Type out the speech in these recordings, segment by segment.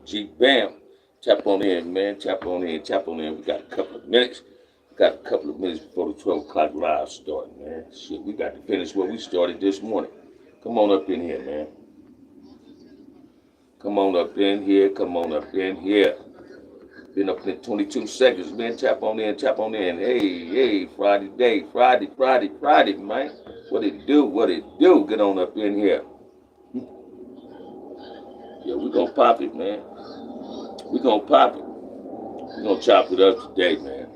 OG Bamm. Tap on in, man. Tap on in. Tap on in. We got a couple of minutes. Got a couple of minutes before the 12 o'clock live start, man. Shit, we got to finish what we started this morning. Come on up in here, man. Come on up in here. Come on up in here. Been up in 22 seconds, man. Tap on in. Tap on in. Hey, Friday day. Friday, man. What it do? What it do? Get on up in here. Yeah, we gonna pop it, man. We gonna pop it. We gonna chop it up today, man.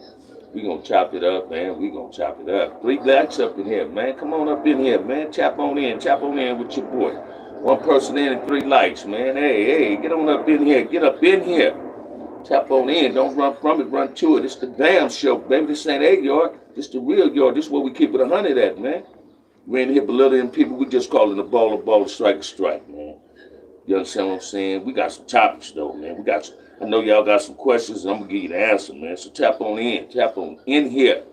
We gonna chop it up, man. We gonna chop it up. 3 blacks up in here, man. Come on up in here, man. Tap on in. Tap on in with your boy. 1 person in and 3 likes, man. Hey, get on up in here. Get up in here. Tap on in. Don't run from it. Run to it. It's the damn show, baby. This ain't a yard. This the real yard. This is where we keep it 100 at, man. We ain't here belittling people. We just calling the ball, strike a strike, man. You understand what I'm saying? We got some topics, though, man. We got some, I know y'all got some questions, and I'm going to give you the answer, man. So tap on in. Tap on in here.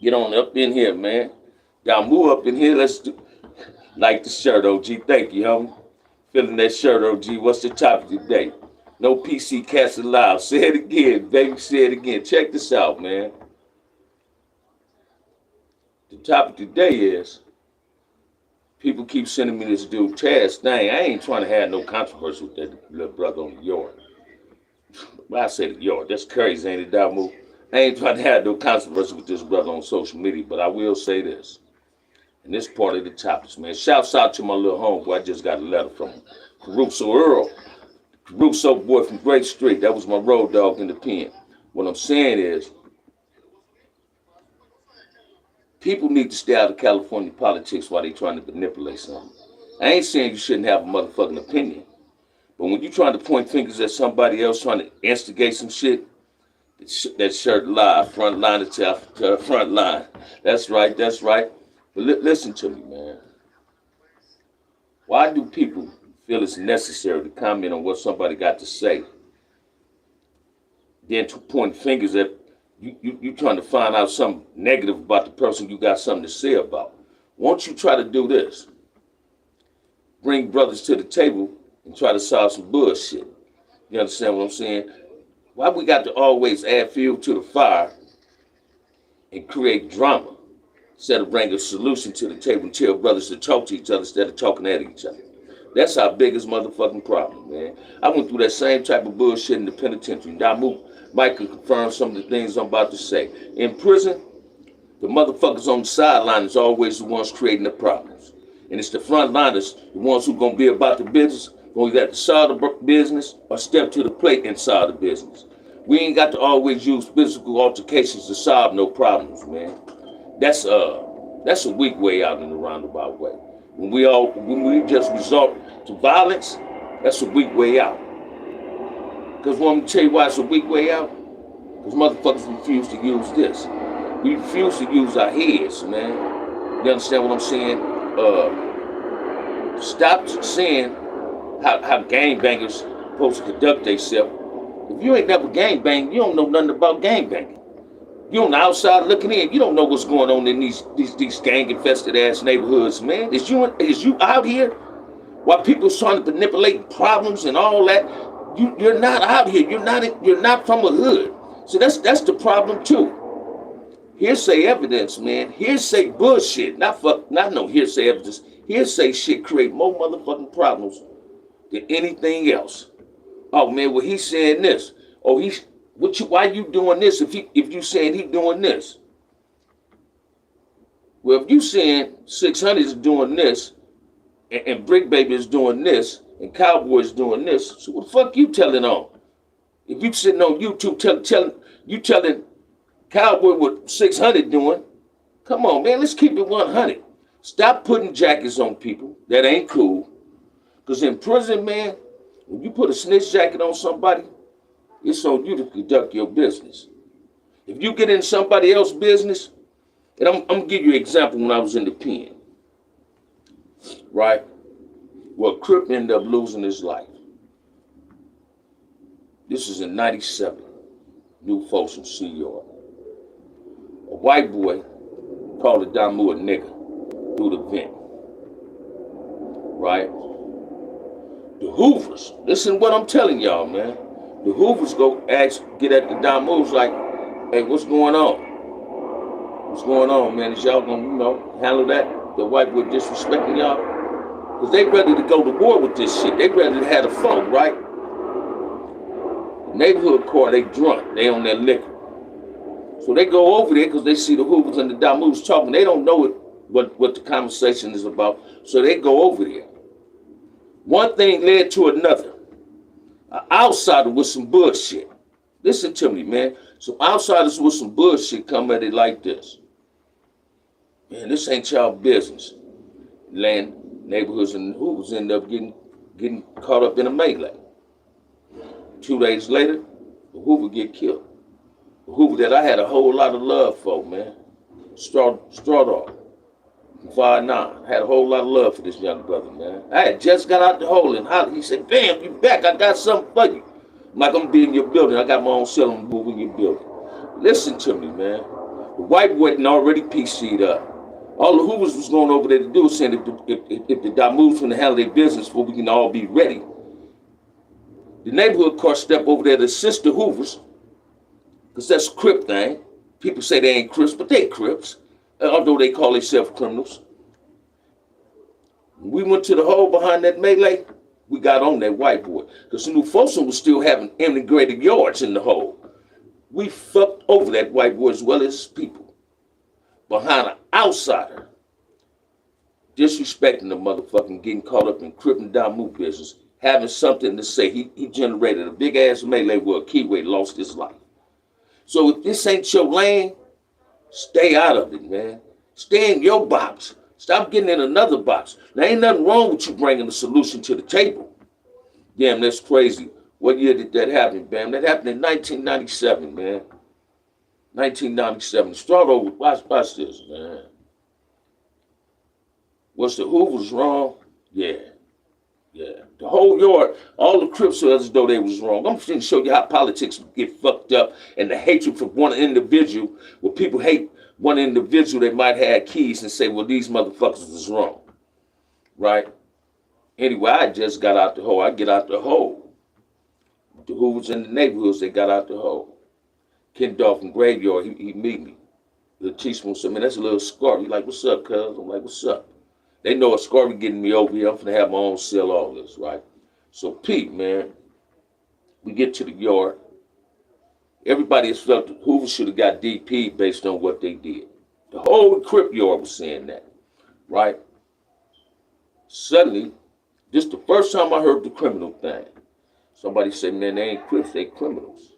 Get on up in here, man. Y'all move up in here. Let's do, like the shirt, OG. Thank you, homie. Feeling that shirt, OG. What's the topic today? No PC cats allowed. Say it again, baby. Say it again. Check this out, man. The topic today is, people keep sending me this dude, Taz thing. I ain't trying to have no controversy with that little brother on the yard. Well, I say the yard. That's crazy, ain't it, Damu? I ain't trying to have no controversy with this brother on social media, but I will say this. And this part of the topics, man. Shouts out to my little homeboy. I just got a letter from him. Caruso Earl. Caruso boy from Great Street. That was my road dog in the pen. What I'm saying is, people need to stay out of California politics while they trying to manipulate something. I ain't saying you shouldn't have a motherfucking opinion. But when you trying to point fingers at somebody else, trying to instigate some shit, that shirt live, front line to front line. That's right. But listen to me, man. Why do people feel it's necessary to comment on what somebody got to say, then to point fingers at you trying to find out something negative about the person you got something to say about? Won't you try to do this? Bring brothers to the table and try to solve some bullshit. You understand what I'm saying? Why we got to always add fuel to the fire and create drama instead of bring a solution to the table and tell brothers to talk to each other instead of talking at each other? That's our biggest motherfucking problem, man. I went through that same type of bullshit in the penitentiary. Damu Mike can confirm some of the things I'm about to say. In prison, the motherfuckers on the sideline is always the ones creating the problems. And it's the frontliners, the ones who gonna be about the business, gonna either solve the business or step to the plate and solve the business. We ain't got to always use physical altercations to solve no problems, man. That's a weak way out in a roundabout way. When we just resort to violence, that's a weak way out. Because want me to tell you why it's a weak way out? Because motherfuckers refuse to use this. We refuse to use our heads, man. You understand what I'm saying? Stop saying how gangbangers supposed to conduct themselves. If you ain't never gangbanged, you don't know nothing about gangbanging. You on the outside looking in, you don't know what's going on in these gang-infested ass neighborhoods, man. Is you out here while people's trying to manipulate problems and all that? You're not out here. You're not from a hood. So that's the problem too. Hearsay evidence, man. Hearsay bullshit. Not no hearsay evidence. Hearsay shit create more motherfucking problems than anything else. Oh man, well he's saying this. Oh why you doing this if you saying he doing this? Well, if you saying 600 is doing this and Brick Baby is doing this and Cowboy is doing this, so what the fuck you telling on? If you sitting on YouTube telling Cowboy what 600 doing, come on, man, let's keep it 100. Stop putting jackets on people. That ain't cool. Because in prison, man, when you put a snitch jacket on somebody, it's on you to conduct your business. If you get in somebody else's business, and I'm going to give you an example when I was in the pen, right? Well, Crip ended up losing his life. This is in 97, New Folsom Sea Yard. A white boy called a Damu a nigga through the vent, right? The The Hoovers, listen to what I'm telling y'all, man. The Hoovers go get at the Don Moves like, hey, what's going on? What's going on, man? Is y'all gonna, handle that? The white boy disrespecting y'all? Because they ready to go to war with this shit. They ready to have the fun, right? The neighborhood court, they drunk. They on their liquor. So they go over there because they see the Hoovers and the Damus talking. They don't know what the conversation is about. So they go over there. One thing led to another. An outsider with some bullshit. Listen to me, man. Some outsiders with some bullshit come at it like this. Man, this ain't y'all business. Land neighborhoods and Hoovers end up getting caught up in a melee. 2 days later, the Hoover get killed. The Hoover that I had a whole lot of love for, man. Straw Dog. 5'9". I had a whole lot of love for this young brother, man. I had just got out the hole and hollered. He said, "Bam, you back. I got something for you." I'm like, "I'm be in your building. I got my own cell. I'm moving your building." Listen to me, man. The white boy had already PC'd up. All the Hoovers was going over there to do was saying if the Damus from the handle their business, for we can all be ready. The neighborhood court step over there to assist the Hoovers, because that's a Crip thing. People say they ain't Crips, but they Crips, although they call themselves criminals. When we went to the hole behind that melee, we got on that white boy, because New Folsom was still having integrated yards in the hole. We fucked over that white boy as well as his people. Behind an outsider, disrespecting the motherfucking, getting caught up in Crip and Damu business, having something to say. He generated a big ass melee where a Kiwi lost his life. So if this ain't your lane, stay out of it, man. Stay in your box. Stop getting in another box. There ain't nothing wrong with you bringing a solution to the table. Damn, that's crazy. What year did that happen, Bam? That happened in 1997, man. 1997. Start over. Watch this, man. Was the Hoovers wrong? Yeah. The whole yard, all the Crips are as though they was wrong. I'm going to show you how politics get fucked up and the hatred for one individual, where people hate one individual that might have keys and say, well, these motherfuckers was wrong. Right? Anyway, I just got out the hole. I get out the hole. The Hoovers in the neighborhoods, they got out the hole. Ken Dolphin Graveyard, he meet me. The teaspoon said, "Man, that's a little scar." He like, "What's up, cuz?" I'm like, "What's up?" They know a Scorby getting me over here. I'm finna have my own cell, all this, right? So, Pete, man, we get to the yard. Everybody has felt that Hoover should have got DP based on what they did. The whole Crip yard was saying that, right? Suddenly, this is the first time I heard the criminal thing. Somebody said, "Man, they ain't Crips, they criminals."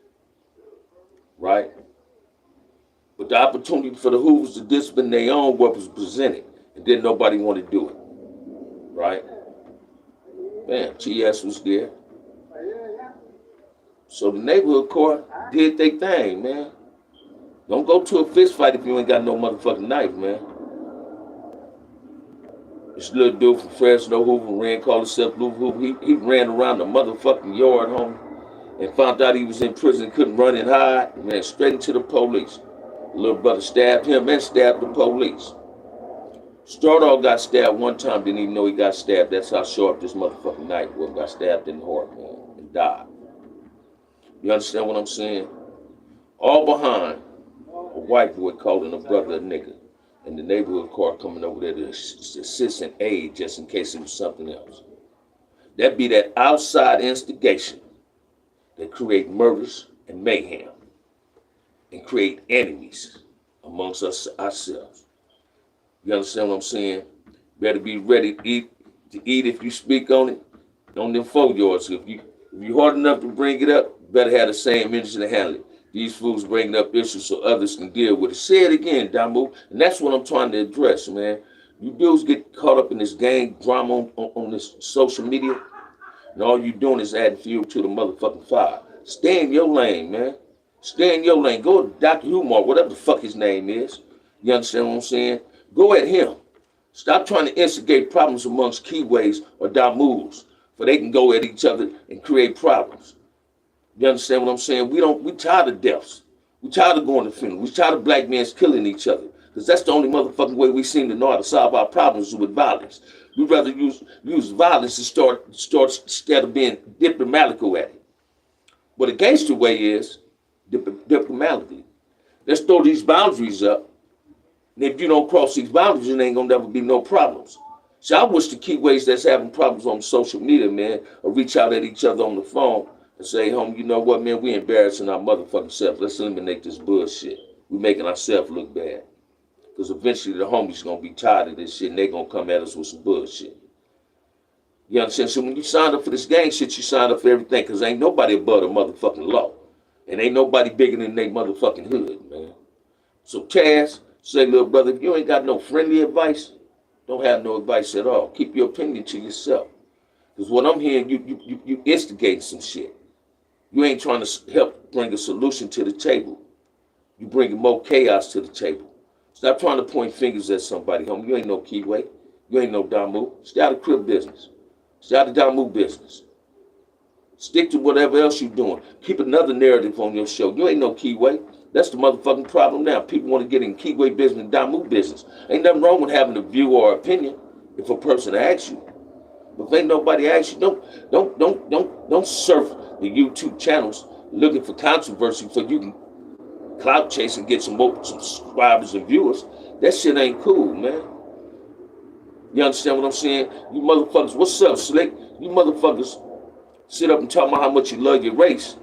Right? But the opportunity for the Hoovers to discipline their own was presented. And then nobody wanted to do it, right? Man, TS was there. So the neighborhood court did their thing, man. Don't go to a fist fight if you ain't got no motherfucking knife, man. This little dude from Fresno Hoover called himself Lou Hoover. He ran around the motherfucking yard, homie, and found out he was in prison, couldn't run and hide, and ran straight into the police. The little brother stabbed him and stabbed the police. Straw Dog got stabbed one time, didn't even know he got stabbed. That's how sharp this motherfucking knife was. Got stabbed in the heart, man, and died. You understand what I'm saying? All behind a white boy calling a brother a nigga, and the neighborhood court coming over there to assist and aid just in case it was something else. That be that outside instigation that create murders and mayhem and create enemies amongst us ourselves. You understand what I'm saying? Better be ready to eat if you speak on it. On them 4 yards. If you hard enough to bring it up, you better have the same energy to handle it. These fools bringing up issues so others can deal with it. Say it again, Damu. And that's what I'm trying to address, man. You dudes get caught up in this gang drama on this social media, and all you doing is adding fuel to the motherfucking fire. Stay in your lane, man. Stay in your lane. Go to Dr. Humar, whatever the fuck his name is. You understand what I'm saying? Go at him. Stop trying to instigate problems amongst Keyways or Damus, for they can go at each other and create problems. You understand what I'm saying? We tired of deaths. We tired of going to funerals. We tired of black men killing each other. Because that's the only motherfucking way we seem to know how to solve our problems with violence. We'd rather use violence to start instead of being diplomatical at it. But the gangster way is diplomatically. Let's throw these boundaries up. And if you don't cross these boundaries, there ain't gonna never be no problems. So I wish the keyways that's having problems on social media, man, or reach out at each other on the phone and say, homie, you know what, man, we embarrassing our motherfucking self. Let's eliminate this bullshit. We making ourselves look bad. Because eventually the homies gonna be tired of this shit and they gonna come at us with some bullshit. You understand? So when you sign up for this gang shit, you sign up for everything, because ain't nobody above the motherfucking law. And ain't nobody bigger than they motherfucking hood, man. So Cass, say, little brother, if you ain't got no friendly advice, don't have no advice at all. Keep your opinion to yourself. Because what I'm hearing, you instigate some shit. You ain't trying to help bring a solution to the table. You bringing more chaos to the table. Stop trying to point fingers at somebody, homie. You ain't no Keyway. You ain't no Damu. Stay out of crib business. Stay out of Damu business. Stick to whatever else you're doing. Keep another narrative on your show. You ain't no Keyway. That's the motherfucking problem now. People want to get in Keyway business and Damu business. Ain't nothing wrong with having a view or opinion if a person asks you. But if ain't nobody asks you, don't surf the YouTube channels looking for controversy so you can clout chase and get some more subscribers and viewers. That shit ain't cool, man. You understand what I'm saying? You motherfuckers, what's up, Slick? You motherfuckers sit up and talk about how much you love your race.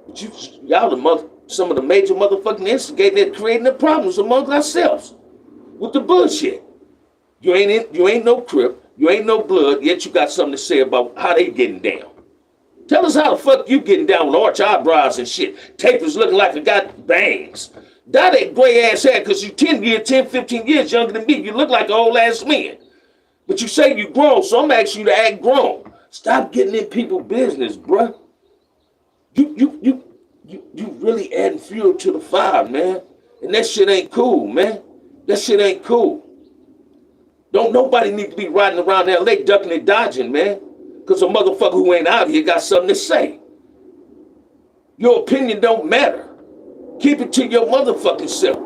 But y'all some of the major motherfucking instigating and creating the problems among ourselves with the bullshit. You ain't no Crip, you ain't no Blood, yet you got something to say about how they getting down. Tell us how the fuck you getting down with arch eyebrows and shit. Tapers looking like I got bangs. Dye that gray ass hair because you 10, 15 years younger than me. You look like an old ass man. But you say you grown, so I'm asking you to act grown. Stop getting in people's business, bruh. You really adding fuel to the fire, man. And that shit ain't cool, man. That shit ain't cool. Don't nobody need to be riding around LA ducking and dodging, man. Because a motherfucker who ain't out here got something to say. Your opinion don't matter. Keep it to your motherfucking self.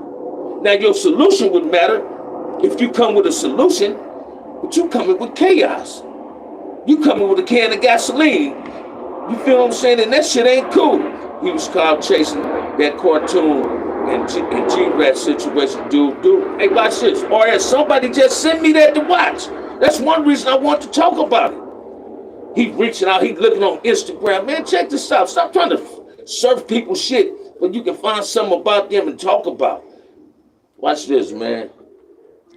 Now your solution would matter if you come with a solution, but you coming with chaos. You coming with a can of gasoline. You feel what I'm saying? And that shit ain't cool. He was cloud chasing that cartoon and G-Rat situation, dude. Hey, watch this. Or has somebody just sent me that to watch? That's one reason I want to talk about it. He reaching out, he looking on Instagram. Man, check this out. Stop trying to surf people's shit when you can find something about them and talk about. Watch this, man.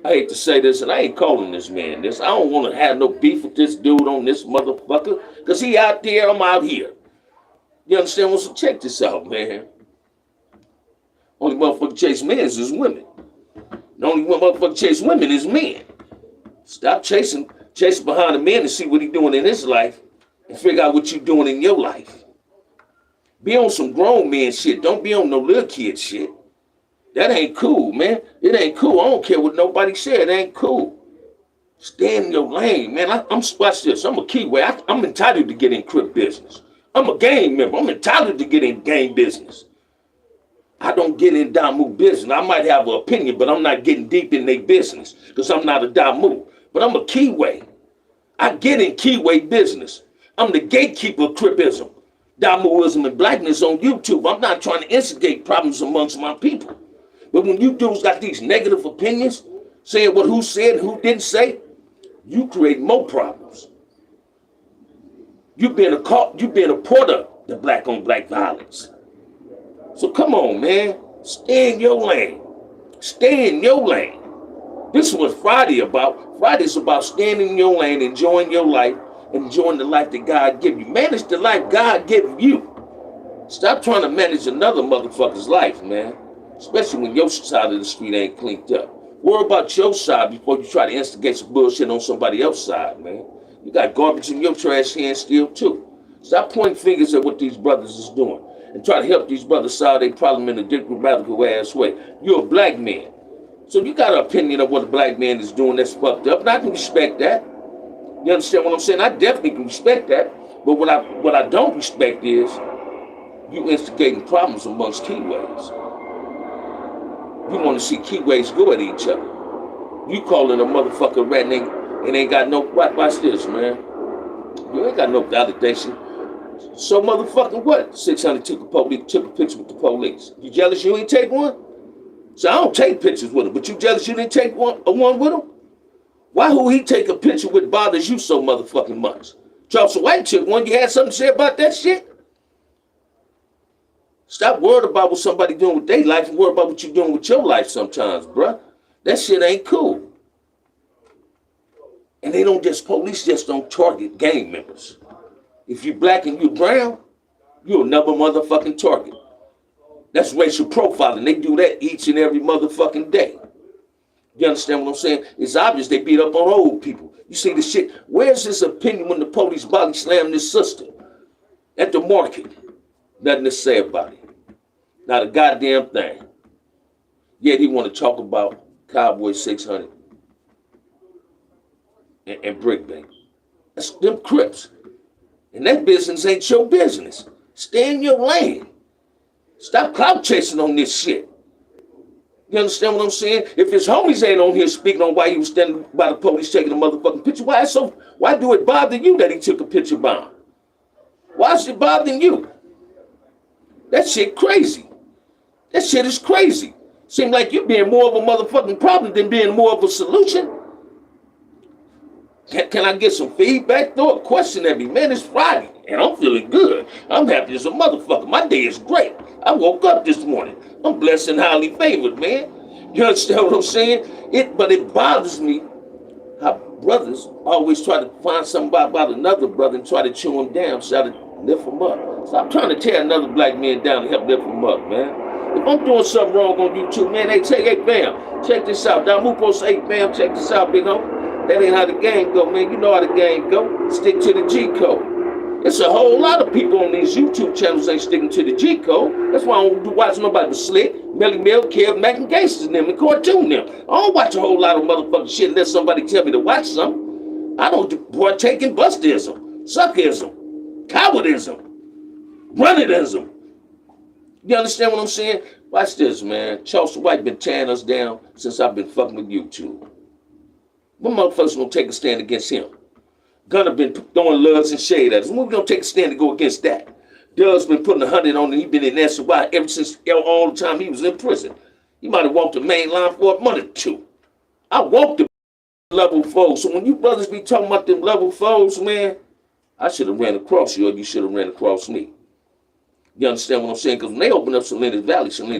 I hate to say this, and I ain't calling this man this. I don't want to have no beef with this dude on this motherfucker, because he out there, I'm out here. You understand? Well, so check this out, man. Only motherfucker chase men is women. The only one motherfucker chase women is men. Stop chasing behind a man and see what he doing in his life and figure out what you doing in your life. Be on some grown man shit. Don't be on no little kid shit. That ain't cool, man. It ain't cool. I don't care what nobody said. It ain't cool. Stay in your lane, man. Watch this. I'm a Keyway. I'm entitled to get in Crip business. I'm a gang member. I'm entitled to get in gang business. I don't get in Damu business. I might have an opinion, but I'm not getting deep in their business because I'm not a Damu. But I'm a Keyway. I get in Keyway business. I'm the gatekeeper of Cripism, Damuism, and blackness on YouTube. I'm not trying to instigate problems amongst my people. But when you dudes got these negative opinions, saying what who said and who didn't say, you create more problems. You've been a part of the black on black violence. So come on, man. Stay in your lane. Stay in your lane. This is what Friday about. Friday's about staying in your lane, enjoying your life, enjoying the life that God gave you. Manage the life God gave you. Stop trying to manage another motherfucker's life, man. Especially when your side of the street ain't cleaned up. Worry about your side before you try to instigate some bullshit on somebody else's side, man. You got garbage in your trash can still, too. Stop pointing fingers at what these brothers is doing and try to help these brothers solve their problem in a diplomatical ass way. You're a black man. So you got an opinion of what a black man is doing that's fucked up, and I can respect that. You understand what I'm saying? I definitely can respect that. But what I don't respect is you instigating problems amongst Keyways. You want to see Keyways go at each other. You calling a motherfucker rat nigga and ain't got no, watch this, man. You ain't got no validation. So motherfucking what? 600 took a picture with the police. You jealous you ain't take one? So I don't take pictures with him, but you jealous you didn't take one with him? Why who he take a picture with bothers you so motherfucking much? Charles White took one. You had something to say about that shit? Stop worried about what somebody doing with their life and worry about what you doing with your life sometimes, bruh. That shit ain't cool. And they don't just, police just don't target gang members. If you black and you brown, you're another motherfucking target. That's racial profiling. They do that each and every motherfucking day. You understand what I'm saying? It's obvious they beat up on old people. You see the shit. Where's his opinion when the police body slammed his sister at the market? Nothing to say about it. Not a goddamn thing. Yet he want to talk about Cowboy 600 and Brick Bank. That's them Crips. And that business ain't your business. Stay in your lane. Stop clout chasing on this shit. You understand what I'm saying? If his homies ain't on here speaking on why he was standing by the police taking a motherfucking picture, why do it bother you that he took a picture by him? Why is it bothering you? That shit crazy. That shit is crazy. Seem like you being more of a motherfucking problem than being more of a solution. Can I get some feedback? Throw a question at me. Man, it's Friday, and I'm feeling good. I'm happy as a motherfucker. My day is great. I woke up this morning. I'm blessed and highly favored, man. You understand what I'm saying? But it bothers me how brothers always try to find something about another brother and try to chew him down, try to lift him up. Stop trying to tear another black man down and help lift him up, man. If I'm doing something wrong on YouTube, man, hey, Bam, check this out. Damupo say, hey, Bam, check this out, big homie. That ain't how the game go, man. You know how the game go. Stick to the G code. It's a whole lot of people on these YouTube channels ain't sticking to the G code. That's why I don't watch nobody but Slick, Melly Mel, Kev, Mac, and Gangsters and them, and Cartoon them. I don't watch a whole lot of motherfucking shit unless somebody tell me to watch something. I don't partake in bustism, suckism, cowardism, runningism. You understand what I'm saying? Watch this, man. Charles White been tearing us down since I've been fucking with YouTube. What motherfuckers gonna take a stand against him? Gunner been throwing lugs and shade at us. When we gonna take a stand to go against that? Doug's been putting 100 on him. He been in SY ever since all the time he was in prison. He might have walked the main line for a month or two. I walked the level foes. So when you brothers be talking about them level foes, man, I should have ran across you, or you should have ran across me. You understand what I'm saying? Because when they opened up Salinas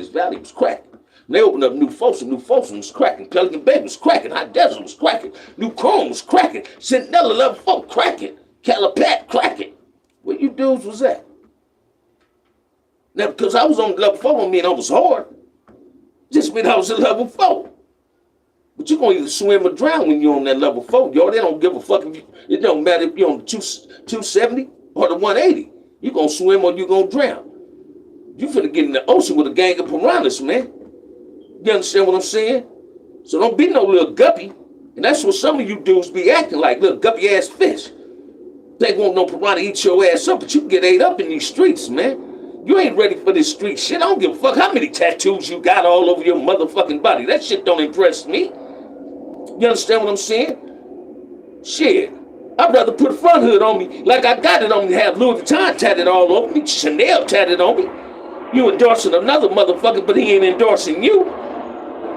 Valley was cracking. When they opened up New Folsom was cracking. Pelican Bay was cracking. Hot Desert was cracking. New Chrome was cracking. Centinela Level 4 cracking. Calipat cracking. Where you dudes was at? Now, because I was on level 4 don't mean I was hard. Just mean I was at level 4. But you're going to either swim or drown when you're on that level 4. Yo, they don't give a fuck if you, it don't matter if you're on the 270 or the 180. You're going to swim or you're going to drown. You finna get in the ocean with a gang of piranhas, man. You understand what I'm saying? So don't be no little guppy. And that's what some of you dudes be acting like, little guppy ass fish. They won't no piranha eat your ass up, but you can get ate up in these streets, man. You ain't ready for this street shit. I don't give a fuck how many tattoos you got all over your motherfucking body. That shit don't impress me. You understand what I'm saying? Shit. I'd rather put a front hood on me like I got it on me, have Louis Vuitton tatted all over me, Chanel tatted on me. You endorsing another motherfucker, but he ain't endorsing you.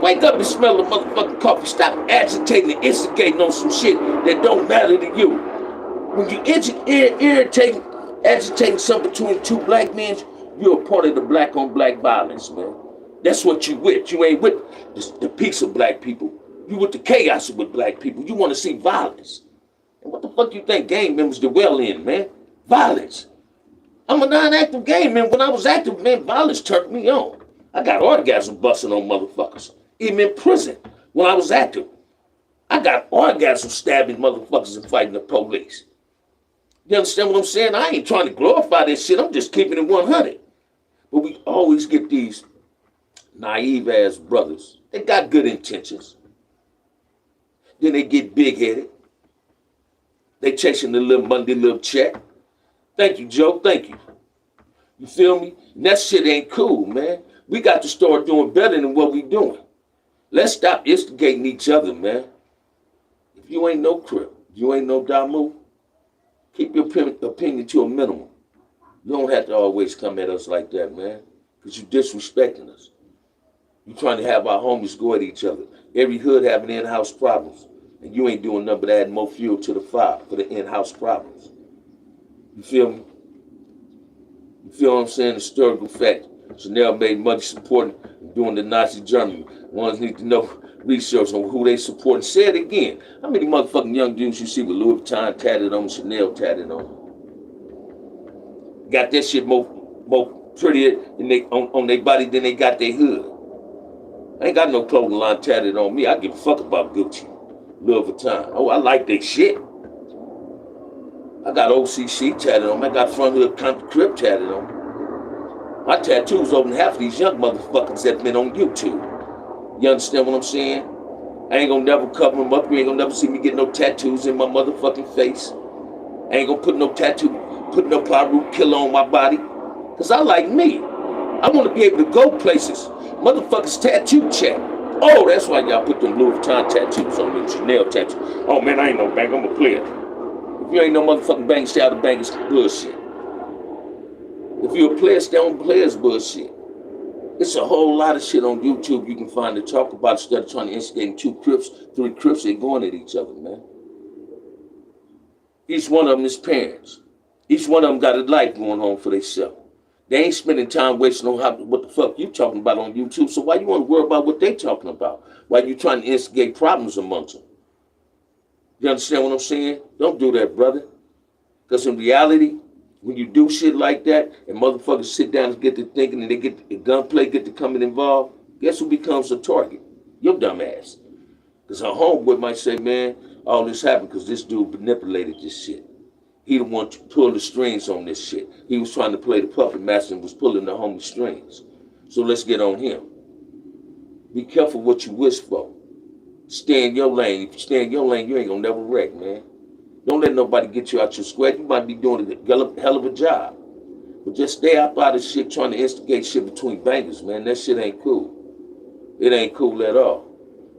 Wake up and smell the motherfucking coffee. Stop agitating and instigating on some shit that don't matter to you. When you irritating, agitating something between two black men, you're a part of the black on black violence, man. That's what you with. You ain't with the peace of black people. You with the chaos with black people. You want to see violence. And what the fuck you think gang members dwell in, man? Violence. I'm a non-active gang man. When I was active, man, violence turned me on. I got orgasm busting on motherfuckers. Even in prison, when I was active, I got orgasm stabbing motherfuckers and fighting the police. You understand what I'm saying? I ain't trying to glorify this shit. I'm just keeping it 100. But we always get these naive-ass brothers. They got good intentions. Then they get big-headed. They chasing the little Monday little check. Thank you, Joe. Thank you. You feel me? And that shit ain't cool, man. We got to start doing better than what we doing. Let's stop instigating each other, man. You ain't no Crip. You ain't no Damu. Keep your opinion to a minimum. You don't have to always come at us like that, man. Because you disrespecting us. You trying to have our homies go at each other. Every hood having in-house problems. And you ain't doing nothing but adding more fuel to the fire for the in-house problems. You feel me? You feel what I'm saying? Historical fact. Chanel made money supporting during the Nazi Germany. Ones need to know research on who they support. And say it again. How many motherfucking young dudes you see with Louis Vuitton tatted on, Chanel tatted on? Got that shit more prettier than on their body than they got their hood. I ain't got no clothing line tatted on me. I give a fuck about Gucci, Louis Vuitton. Oh, I like that shit. I got OCC tatted on me. I got Front Hood Country Crip tatted on me. My tattoos over than half of these young motherfuckers that been on YouTube. You understand what I'm saying? I ain't gonna never cover them up. You ain't gonna never see me get no tattoos in my motherfucking face. I ain't gonna put no Paru killer on my body. Cause I like me. I wanna be able to go places. Motherfuckers tattoo check. Oh, that's why y'all put them Louis Vuitton tattoos on me, Chanel tattoos. Oh man, I ain't no bank, I'm a player. If you ain't no motherfucking bank, stay out of bank, it's bullshit. If you're a player, stay on players bullshit. It's a whole lot of shit on YouTube you can find to talk about instead of trying to instigate 2 Crips, 3 Crips, they going at each other, man. Each one of them is parents. Each one of them got a life going on for themselves. They ain't spending time wasting on what the fuck you talking about on YouTube. So why you want to worry about what they talking about? Why you trying to instigate problems amongst them? You understand what I'm saying? Don't do that, brother. Because in reality, when you do shit like that, and motherfuckers sit down and get to thinking, and they get the gunplay, get to coming involved, guess who becomes a target? Your dumb ass. Because her homeboy might say, man, all this happened because this dude manipulated this shit. He the one to pull the strings on this shit. He was trying to play the puppet master and was pulling the homie strings. So let's get on him. Be careful what you wish for. Stay in your lane. If you stay in your lane, you ain't gonna never wreck, man. Don't let nobody get you out your square. You might be doing a hell of a job. But just stay out of shit trying to instigate shit between bangers, man. That shit ain't cool. It ain't cool at all.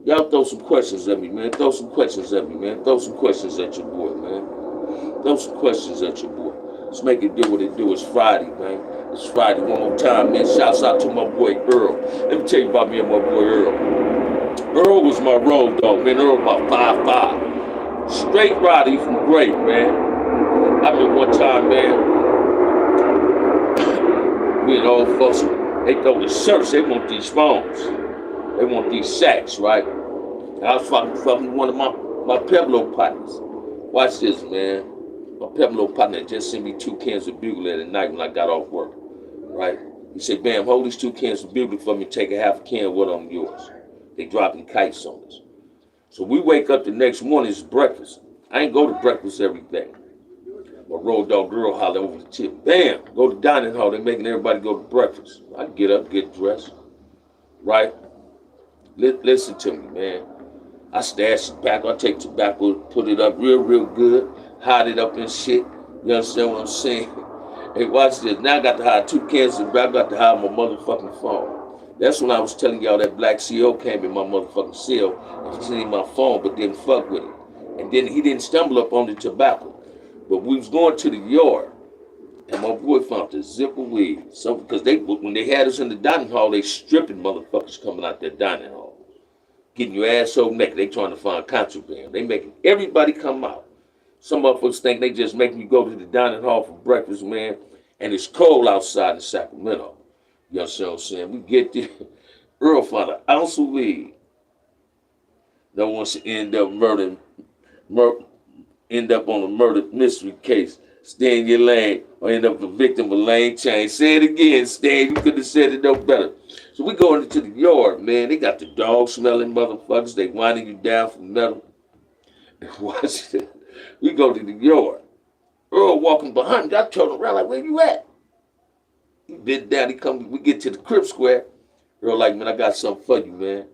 Y'all throw some questions at me, man. Throw some questions at me, man. Throw some questions at your boy, man. Throw some questions at your boy. Let's make it do what it do. It's Friday, man. It's Friday. One more time, man. Shouts out to my boy Earl. Let me tell you about me and my boy Earl. Earl was my road dog, man. Earl about 5'5". Straight rider, he from Great, man. I remember one time, man, we and old folks, they go to church, they want these phones. They want these sacks, right? And I was fucking one of my Pueblo partners. Watch this, man. My Pueblo partner just sent me 2 cans of Bugle at night when I got off work, right? He said, Bam, hold these 2 cans of Bugle for me, take a half a can of what on yours. They dropping kites on us. So we wake up the next morning, it's breakfast. I ain't go to breakfast every day. My road dog girl holler over the tip. Bam, go to dining hall, they making everybody go to breakfast. I get up, get dressed, right? Listen to me, man. I stash tobacco, I take tobacco, put it up real good, hide it up and shit. You understand what I'm saying? Hey, watch this. Now I got to hide 2 cans of tobacco, I got to hide my motherfucking phone. That's when I was telling y'all that black CO came in my motherfucking cell and seen my phone but didn't fuck with it. And then he didn't stumble up on the tobacco. But we was going to the yard and my boy found the zip of weed. So because when they had us in the dining hall, they stripping motherfuckers coming out that dining hall. Getting your ass so naked, they trying to find contraband. They making everybody come out. Some motherfuckers think they just making you go to the dining hall for breakfast, man, and it's cold outside in Sacramento. You understand what I'm saying? We get there, Earl found an ounce of weed. No one should end up on a murder mystery case. Stay in your lane or end up a victim of lane change. Say it again, Stan. You could have said it no better. So we go into the yard, man. They got the dog smelling motherfuckers. They winding you down from metal. Watch it. We go to the yard. Earl walking behind me. I turn around like, where you at? He bit down. We get to the Crip Square. Earl like, man, I got something for you, man.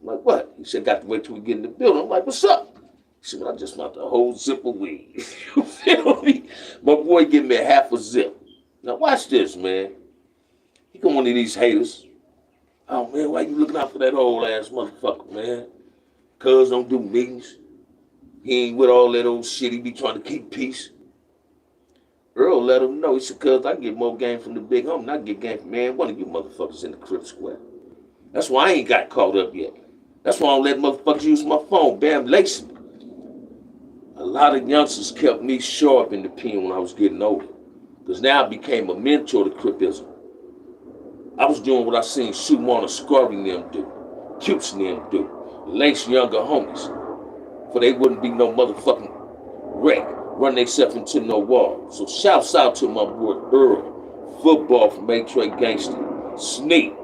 I'm like, what? He said, got to wait till we get in the building. I'm like, what's up? He said, I just want the whole zip of weed. You feel me? My boy give me a half a zip. Now watch this, man. He got one of these haters. Oh, man, why you looking out for that old ass motherfucker, man? Cuz don't do meetings. He ain't with all that old shit. He be trying to keep peace. Earl let him know. He said, cuz I get more game from the big homie than I get game from, man, one of you motherfuckers in the Crip Square. That's why I ain't got caught up yet. That's why I don't let motherfuckers use my phone. Bam, lace me. A lot of youngsters kept me sharp in the pen when I was getting older. Because now I became a mentor to Cripism. I was doing what I seen Sumar Scoring them do, Cutes and them do, lace younger homies. For they wouldn't be no motherfucking wreck, run themselves into no wall. So shouts out to my boy Earl, football from A-Trey Gangster, Sneak,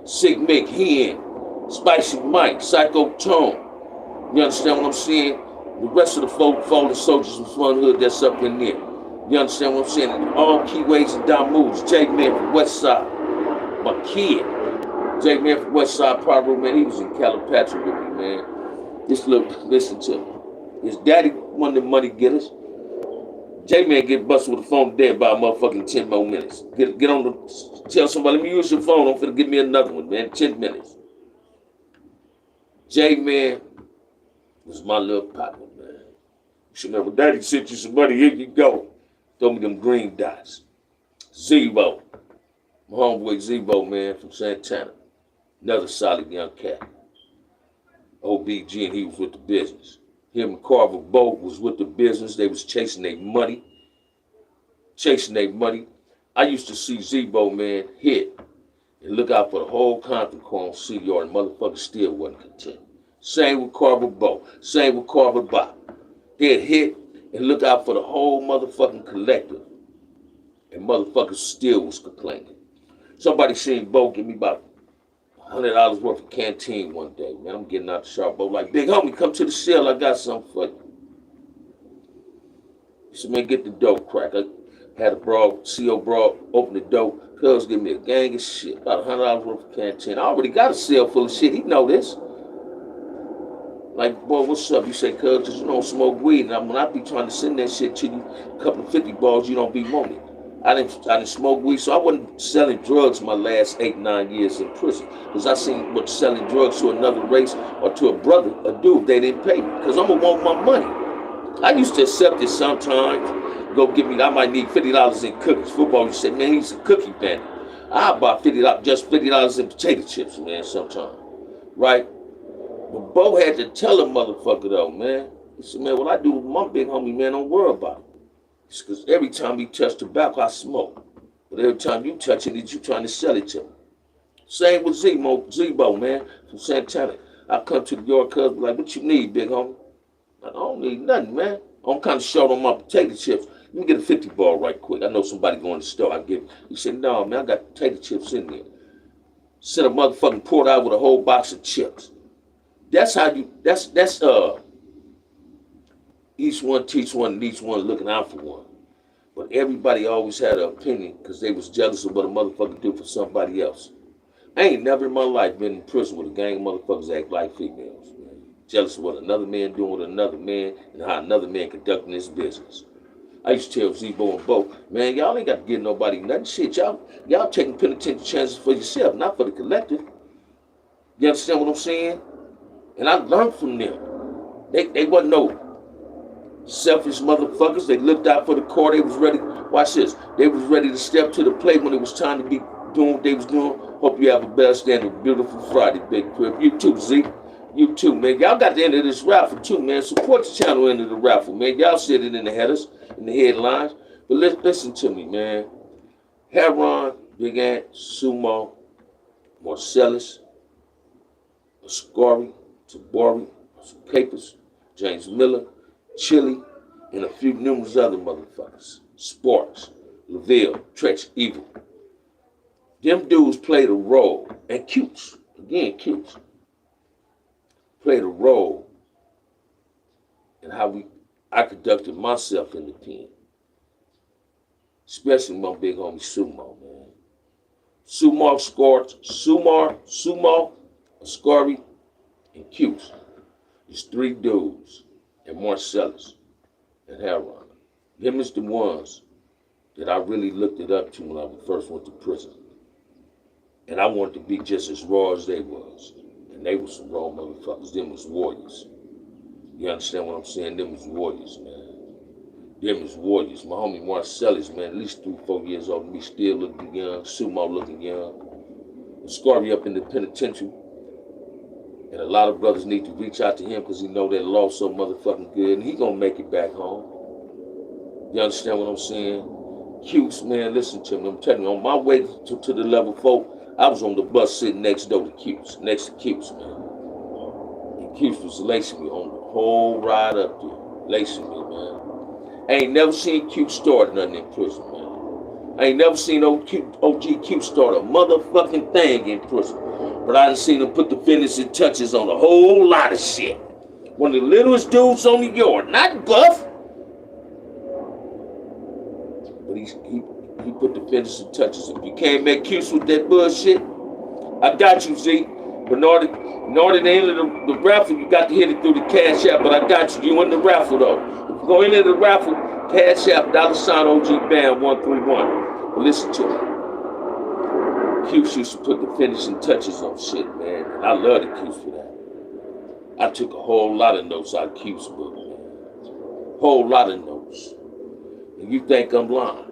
Sig Mick Hen, Spicy Mike, Psycho Tone. You understand what I'm saying? The rest of the fallen soldiers from Fun Hood that's up in there. You understand what I'm saying? All Keyways and Damus, J-Man from West Side. My kid, J-Man from West Side Proverb, man, he was in Calipatria with me, man. Just look, listen to me. His daddy one of the money getters. J-Man get busted with a phone today about a motherfucking 10 more minutes. Get on the, tell somebody, let me use your phone, I'm finna give me another one, man, 10 minutes. J-Man was my little partner, man. You should remember, daddy sent you some money, here you go. Throw me them green dots. Zebo. My homeboy Zebo, man, from Santana. Another solid young cat. OBG, and he was with the business. Him and Carver both was with the business. They was chasing their money. I used to see Zebo, man, hit and look out for the whole Compton Core on CR, and motherfuckers still wasn't content. Same with Carver Bo. Same with Carver Bop. They'd hit and look out for the whole motherfucking collective, and motherfuckers still was complaining. Somebody seen Bo give me about $100 worth of canteen one day, man. I'm getting out the shop. Bo like, big homie, come to the cell. I got something for you. He said, man, get the dough crack. I had a broad, CO broad, open the dough. Cuz give me a gang of shit, about $100 worth of canteen. I already got a cell full of shit. He know this. Like, boy, what's up? You say, cuz, you don't smoke weed. And when I be trying to send that shit to you, a couple of 50 balls, you don't be wanting. I didn't smoke weed, so I wasn't selling drugs my last 8-9 years in prison. Because I seen what selling drugs to another race or to a brother or dude, they didn't pay me. Because I'm going to want my money. I used to accept it sometimes. Go get me, I might need $50 in cookies. Football, you say, man, he's a cookie bandit. I'll buy just $50 in potato chips, man, sometimes. Right? But Bo had to tell a motherfucker, though, man. He said, man, what I do with my big homie, man, don't worry about it. Because every time he touch tobacco, I smoke. But every time you touch it, you trying to sell it to him. Same with Zebo, man, from Santana. I come to the yard, cuz, be like, what you need, big homie? I don't need nothing, man. I'm kind of short on my potato chips. Let me get a 50 ball right quick. I know somebody going to the store. I give it. He said, no, man, I got potato chips in there. Sent a motherfucking port out with a whole box of chips. That's how you, that's each one teach one and each one looking out for one. But everybody always had an opinion because they was jealous of what a motherfucker do for somebody else. I ain't never in my life been in prison with a gang of motherfuckers act like females. Man. Jealous of what another man doing with another man and how another man conducting his business. I used to tell Zebo and Bo, man, y'all ain't got to give nobody nothing. Shit, y'all taking penitentiary chances for yourself, not for the collective. You understand what I'm saying? And I learned from them. They wasn't no selfish motherfuckers. They looked out for the core. They was ready. Watch this. They was ready to step to the plate when it was time to be doing what they was doing. Hope you have a better standing. Beautiful Friday, Big Crib. You too, Z. You too, man. Y'all got the end of this raffle too, man. Support the channel end of the raffle, man. Y'all said it in the headers, in the headlines. But listen to me, man. Heron, Big Ant, Sumo, Marcellus, Ascari, Tabori, Capers, James Miller, Chili, and a few numerous other motherfuckers. Sparks, LaVille, Tretch, Evil. Them dudes played a role, and Cutes, again, Cutes, played a role in how I conducted myself in the pen. Especially my big homie Sumo, man. Sumo, Ascari, and Cutes. These three dudes, and Marcellus, and Heron. Them is the ones that I really looked it up to when I first went to prison. And I wanted to be just as raw as they was. And they was some raw motherfuckers. Them was warriors. You understand what I'm saying? Them is warriors, man. Them is warriors. My homie Marcellus, man, at least 3, 4 years old, me still looking young, Sumo looking young. Scarby up in the penitentiary. And a lot of brothers need to reach out to him because he know that law so motherfucking good, and he gonna make it back home. You understand what I'm saying? Cutes, man, listen to me. I'm telling you, on my way to the level 4, I was on the bus sitting next door to Cutes, next to Cutes, man. And Cutes was lacing me on the whole ride up there, lacing me, man. I ain't never seen Cutes start nothing in prison, man. I ain't never seen OG Cute start a motherfucking thing in prison. But I done seen him put the finishing touches on a whole lot of shit. One of the littlest dudes on the yard, not buff. But he put the finishing touches. If you can't make Cutes with that bullshit, I got you, Z. But in order to enter the raffle, you got to hit it through the Cash App. But I got you. You in the raffle, though. If you go into the raffle, Cash App, $OGBAMM131. But listen to me. Cutes used to put the finishing touches on shit, man. And I love the Cutes for that. I took a whole lot of notes out of Cutes' book, man. Whole lot of notes. And you think I'm lying.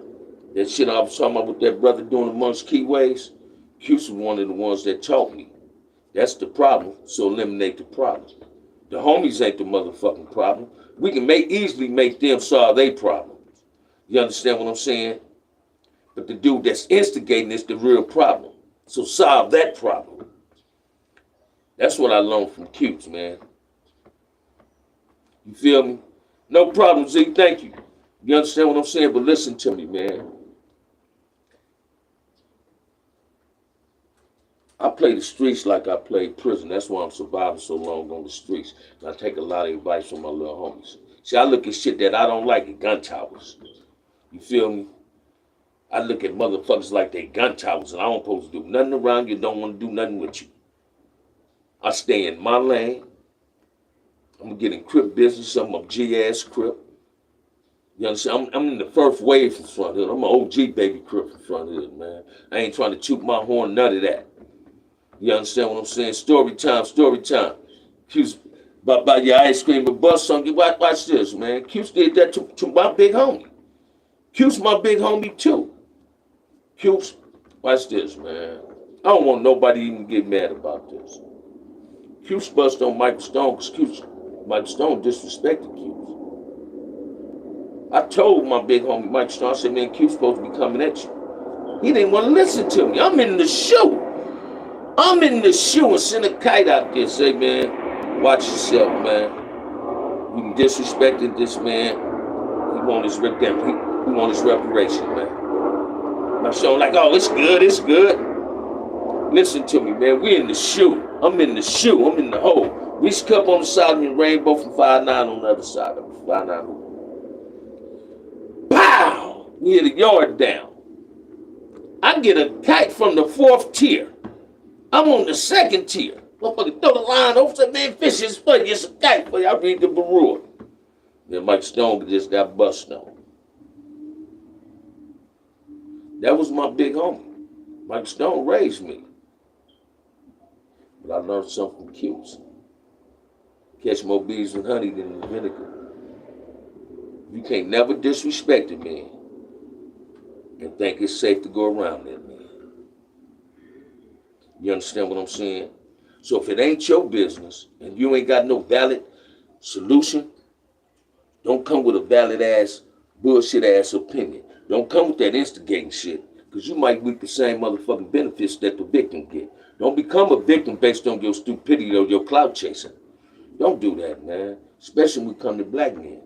That shit I was talking about with that brother doing amongst keyways, Cutes was one of the ones that taught me. That's the problem, so eliminate the problem. The homies ain't the motherfucking problem. We can easily make them solve their problems. You understand what I'm saying? But the dude that's instigating is the real problem. So solve that problem. That's what I learned from Cutes, man. You feel me? No problem, Z. Thank you. You understand what I'm saying? But listen to me, man. I play the streets like I played prison. That's why I'm surviving so long on the streets. And I take a lot of advice from my little homies. See, I look at shit that I don't like at gun towers. You feel me? I look at motherfuckers like they gun towers, and I don't supposed to do nothing around you, don't want to do nothing with you. I stay in my lane. I'm gonna get in Crip business. I'm a G-ass Crip. You understand? I'm in the first wave from front hood. I'm an OG baby Crip from front hood, man. I ain't trying to toot my horn, none of that. You understand what I'm saying? Story time, story time. Cutes buy your ice cream and bust on you. Watch this, man. Cutes did that to my big homie. Cutes my big homie too. Cutes, watch this, man. I don't want nobody even get mad about this. Cutes bust on Michael Stone because Michael Stone disrespected Cutes. I told my big homie Michael Stone, I said, man, Cutes supposed to be coming at you. He didn't want to listen to me. I'm in the shoe. I'm in the shoe and send a kite out there. Say, man, watch yourself, man. You disrespecting this man. He want his redemption. He want his reparation, man. My show like, oh, it's good, it's good. Listen to me, man. We in the shoe. I'm in the shoe. I'm in the hole. Reach Cup on the side of me, Rainbow from 5'9" on the other side of me. 5'9". Pow! We hit a yard down. I get a kite from the 4th tier. I'm on the 2nd tier. Motherfucker throw the line over, say, man, fish is funny. It's a kite for you. I read the Barua. Then Mike Stone just got bust on. That was my big homie. Mike Stone raised me. But I learned something from Cutes. Catch more bees with honey than with vinegar. You can't never disrespect a man and think it's safe to go around that man. You understand what I'm saying? So if it ain't your business and you ain't got no valid solution, don't come with a valid ass, bullshit ass opinion. Don't come with that instigating shit, because you might reap the same motherfucking benefits that the victim get. Don't become a victim based on your stupidity or your clout chasing. Don't do that, man. Especially when we come to black men.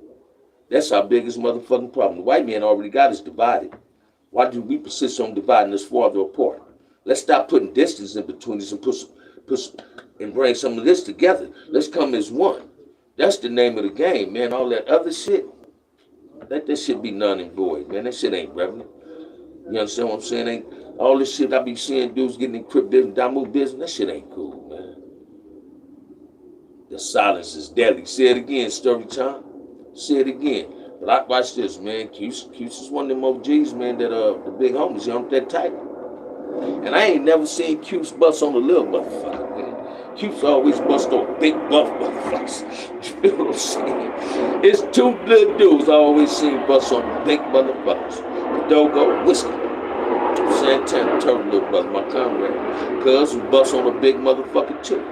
That's our biggest motherfucking problem. The white man already got us divided. Why do we persist on dividing us farther apart? Let's stop putting distance in between us and and bring some of this together. Let's come as one. That's the name of the game, man. All that other shit, let that shit be none and void, man. That shit ain't relevant. You understand what I'm saying? Ain't all this shit I be seeing dudes getting in Crip business, Damu business, that shit ain't cool, man. The silence is deadly. Say it again, story time. Say it again. But I watch this, man. Cutes is one of them OGs, man, that the big homies, you know, that type. And I ain't never seen Cutes bust on a little motherfucker, man. Cutes always bust on big buff motherfuckers. You know what I'm saying? It's two good dudes I always seen bust on big motherfuckers. Dogo, Whiskey, Santana, Turtle, little brother, my comrade. Cuz who bust on a big motherfucker too.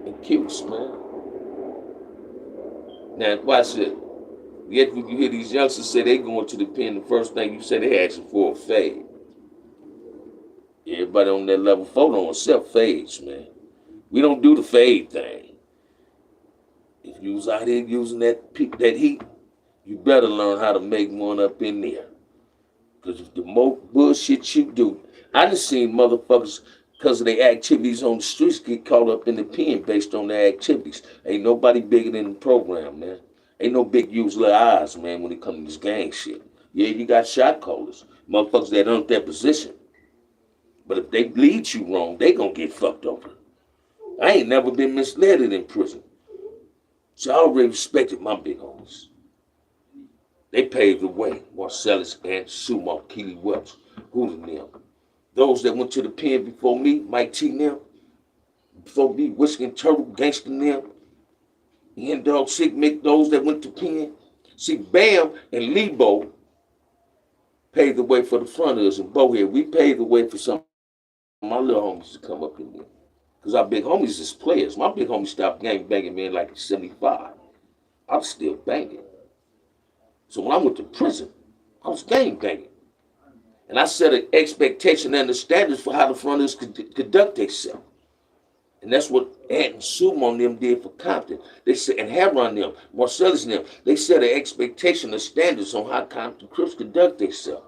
And cutes, man. Now, watch it. Yet when you hear these youngsters say they going to the pen, the first thing you say they asking for a fade. Everybody on that level 4 don't accept fades, man. We don't do the fade thing. If you was out here using that heat, you better learn how to make one up in there. Because if the more bullshit you do, I done seen motherfuckers, because of their activities on the streets, get caught up in the pen based on their activities. Ain't nobody bigger than the program, man. Ain't no big use little eyes, man, when it comes to this gang shit. Yeah, you got shot callers, motherfuckers that earned their position. But if they lead you wrong, they gonna get fucked over. I ain't never been misled in prison. So I already respected my big homies. They paved the way. Marcellus, Ant, Sumo, Keely Welch, who them. Those that went to the pen before me, Mike T. them, before me, Whiskey and Turtle, Gangsta them, Ian Dog, Sick Mick, those that went to pen. See, Bam and Lebo paved the way for the fronters and Bowhead. We paved the way for some of my little homies to come up in there. Because our big homies is players. My big homie stopped gang banging, man, like in 75. I'm still banging. So when I went to prison, I was gang banging. And I set an expectation and the standards for how the fronters could conduct themselves. And that's what Ant and Sumo and them did for Compton. They said, and Heron them, Marcellus and them, they set an expectation of standards on how Compton Crips conduct themselves.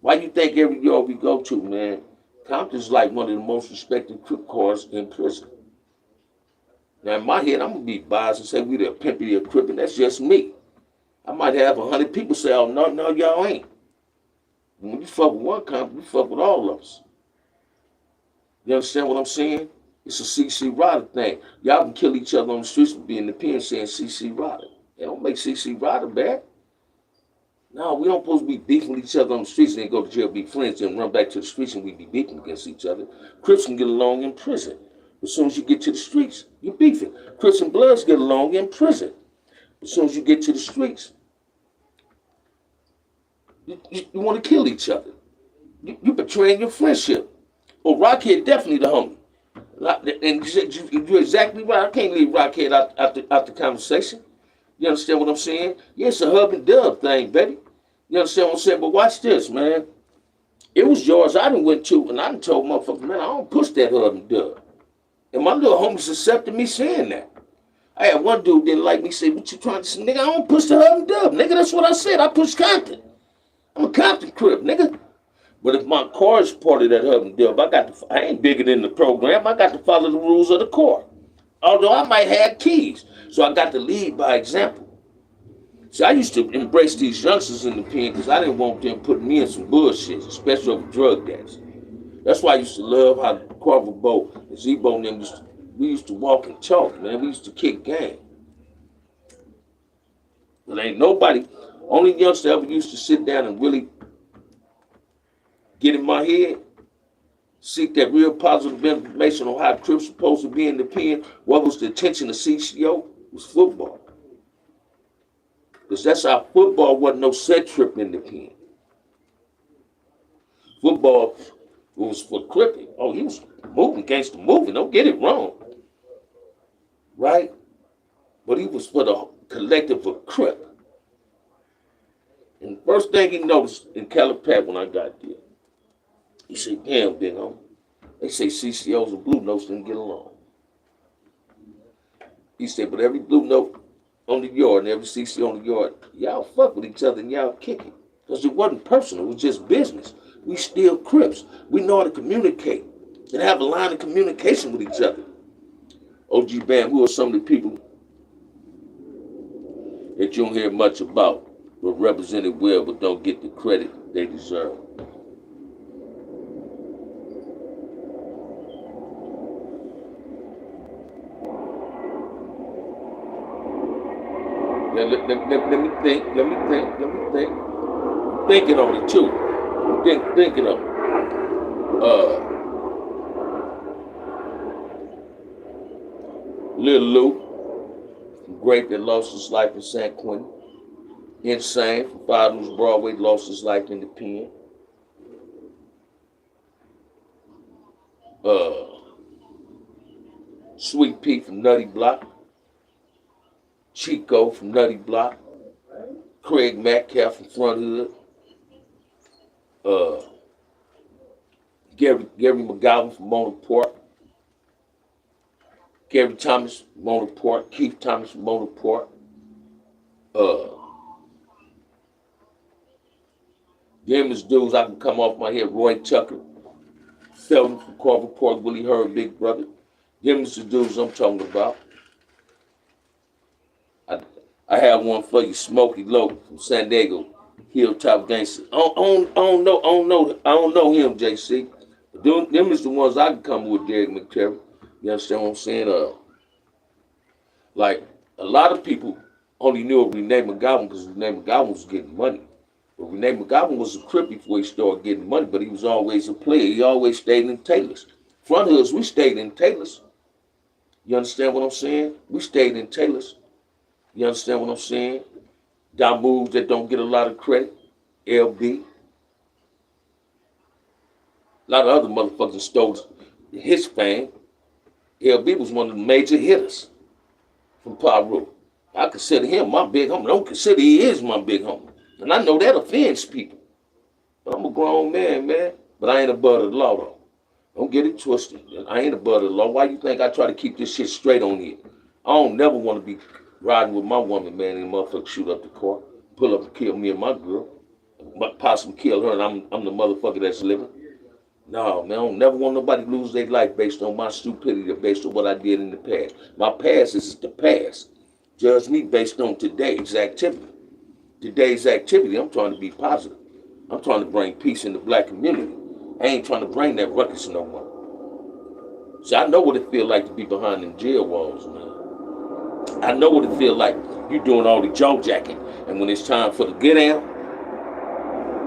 Why you think every yard we go to, man, Compton's like one of the most respected Crip cars in prison. Now in my head, I'm gonna be biased and say we the pimpy or Crip, and that's just me. I might have 100 people say, oh no, y'all ain't. When you fuck with one Compton, you fuck with all of us. You understand what I'm saying? It's a CC Rider thing. Y'all can kill each other on the streets for being in the pen saying CC Rider. They don't make CC Rider bad. No, we don't supposed to be beefing with each other on the streets and then go to jail, be friends, and run back to the streets and we be beefing against each other. Crips can get along in prison. As soon as you get to the streets, you're beefing. Crips and Bloods get along in prison. As soon as you get to the streets, you want to kill each other. You betraying your friendship. Oh, Rockhead definitely the homie. And you're exactly right. I can't leave Rockhead out the conversation. You understand what I'm saying? Yeah, it's a hub and dub thing, baby. You understand what I'm saying? But watch this, man. It was yours I done went to, and I done told motherfuckers, man, I don't push that hub and dub. And my little homies accepted me saying that. I had one dude didn't like me, say, what you trying to say? Nigga, I don't push the hub and dub. Nigga, that's what I said. I push Compton. I'm a Compton Crip, nigga. But if my car is part of that hub and dub, I ain't bigger than the program. I got to follow the rules of the car. Although I might have keys. So I got to lead by example. See, I used to embrace these youngsters in the pen because I didn't want them putting me in some bullshit, especially over drug debts. That's why I used to love how Carver Bo and Z-Bo and them we used to walk and talk, man. We used to kick game. But ain't nobody, only youngster ever used to sit down and really get in my head, seek that real positive information on how Crips supposed to be in the pen. What was the attention of CCO? It was football. Because that's how football wasn't no set trip in the pen. Football was for Crippy. Oh, he was moving, gangster moving. Don't get it wrong. Right? But he was for the collective of Crip. And the first thing he noticed in Calipat when I got there, he said, damn, big homie. They say CCOs and Blue Notes didn't get along. He said, but every Blue Note on the yard and every CCO on the yard, y'all fuck with each other and y'all kick it. Because it wasn't personal, it was just business. We still Crips. We know how to communicate and have a line of communication with each other. OG Bamm, who are some of the people that you don't hear much about, but represented well, but don't get the credit they deserve. Let me think. Thinking on it too. Thinking of it. Lil Lou, from Grape that lost his life in San Quentin. Insane from Five News Broadway, lost his life in the pen. Sweet Pea from Nutty Block. Chico from Nutty Block. Craig Metcalf from Front Hood. Gary McGowan from Mona Park. Gary Thomas from Mona Park. Keith Thomas from Mona Park. Them is dudes I can come off my head. Roy Tucker. Felton from Carver Park. Willie Hurd, Big Brother. Them is the dudes I'm talking about. I have one for you, Smokey Low from San Diego, Hilltop Gangster. I don't know him, JC. But them is the ones I can come with, Derek McTerry. You understand what I'm saying? Like a lot of people only knew of Renee McGowan because Renee McGowan was getting money. But Renee McGowan was a crip before he started getting money, but he was always a player. He always stayed in Taylor's. Front Hoods, we stayed in Taylor's. You understand what I'm saying? We stayed in Taylor's. You understand what I'm saying? Got moves that don't get a lot of credit. LB. A lot of other motherfuckers stole his fame. LB was one of the major hitters from Paru. I consider him my big homie. I don't consider he is my big homie. And I know that offends people. But I'm a grown man, man. But I ain't above the law, though. Don't get it twisted. I ain't above the law. Why you think I try to keep this shit straight on here? I don't never want to be riding with my woman, man, and the motherfucker shoot up the car, pull up and kill me and my girl, possibly kill her, and I'm the motherfucker that's living. No, man, I don't never want nobody to lose their life based on my stupidity or based on what I did in the past. My past is the past. Judge me based on today's activity. Today's activity, I'm trying to be positive. I'm trying to bring peace in the black community. I ain't trying to bring that ruckus no more. See, I know what it feel like to be behind them jail walls, man. I know what it feel like. You doing all the jaw jacking, and when it's time for the get down,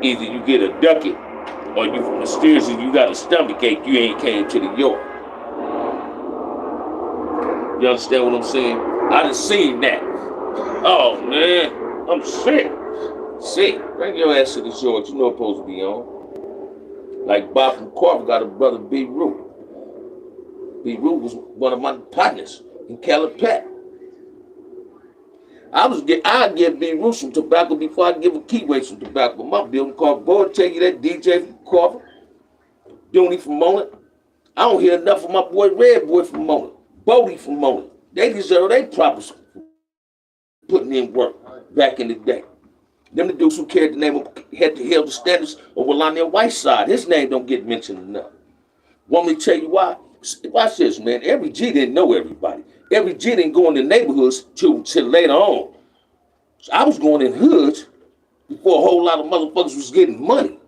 either you get a ducket, or you mysteriously you got a stomach ache. You ain't came to the yard. You understand what I'm saying? I done seen that. Oh man, I'm sick. Sick. Bring your ass to the yard. You know it's supposed to be on. Like Bob from Carver got a brother, B. Root. B. Root was one of my partners in Calipat. I'd give B. Root some tobacco before I give a Keyway some tobacco. My building called Boy, tell you that DJ from Carver, Dooney from Mona. I don't hear enough from my boy Red Boy from Mona, Bodie from Mona. They deserve their proper putting in work back in the day. Them the dudes who carried the name of had to held the standards of Wallania Whiteside. His name don't get mentioned enough. Want me to tell you why? Watch this, man. Every G didn't know everybody. Every G didn't go in the neighborhoods till later on. So I was going in hoods before a whole lot of motherfuckers was getting money.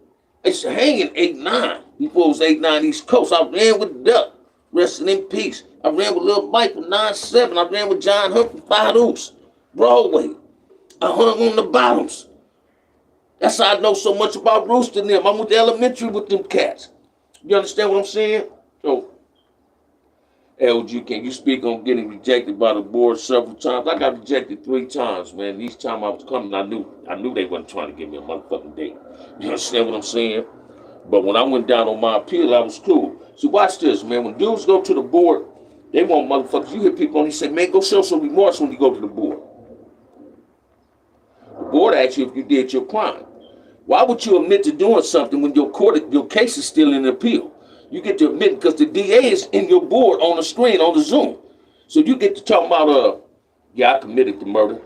I used to hang in 8-9 before it was 8-9 East Coast. I ran with Duck, resting in peace. I ran with Lil Mike from 9-7. I ran with John Hunt from 5 Oops, Broadway. I hung on the bottoms. That's how I know so much about Rooster and them. I went to elementary with them cats. You understand what I'm saying? So, LG, can you speak on getting rejected by the board several times? I got rejected 3 times, man. Each time I was coming, I knew they wasn't trying to give me a motherfucking date. You understand what I'm saying? But when I went down on my appeal, I was cool. So watch this, man. When dudes go to the board, they want motherfuckers. You hear people on, they say, man, go show some remorse when you go to the board. The board asks you if you did your crime. Why would you admit to doing something when your case is still in appeal? You get to admit because the DA is in your board on the screen, on the Zoom. So you get to talk about, yeah, I committed the murder.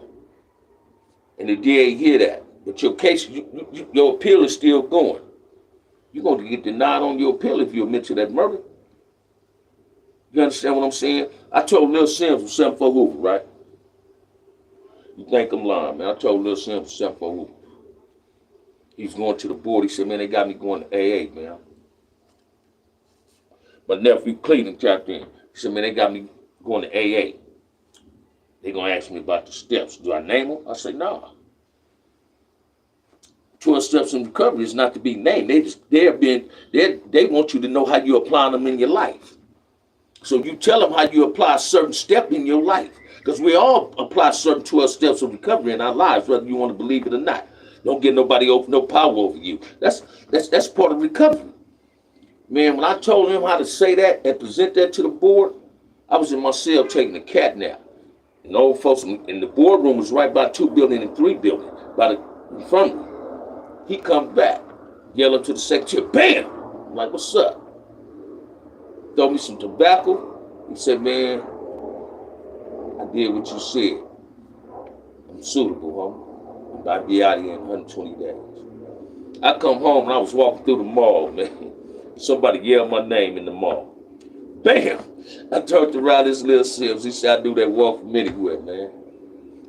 And the DA hear that. But your case, your appeal is still going. You're going to get denied on your appeal if you admit to that murder. You understand what I'm saying? I told Lil Sims from 74 Hoover, right? You think I'm lying, man. I told Lil Sims from 74 Hoover. He's going to the board. He said, man, they got me going to AA, man. My nephew Cleveland tapped in. He said, man, they got me going to AA. They going to ask me about the steps. Do I name them? I said, nah. 12 steps in recovery is not to be named. They want you to know how you apply them in your life. So you tell them how you apply a certain step in your life. Because we all apply certain 12 steps of recovery in our lives, whether you want to believe it or not. Don't get nobody no power over you. That's part of recovery. Man, when I told him how to say that and present that to the board, I was in my cell taking a cat nap. And old folks in the boardroom was right by 2 building and 3 building, by the infirmary. He comes back, yelling to the secretary, bam! I'm like, what's up? Throw me some tobacco. He said, man, I did what you said. I'm suitable, homie. I'm about to be out of here in 120 days. I come home and I was walking through the mall, man. Somebody yelled my name in the mall. Bam! I turned around this little Sims. He said, I do that walk from anywhere, man.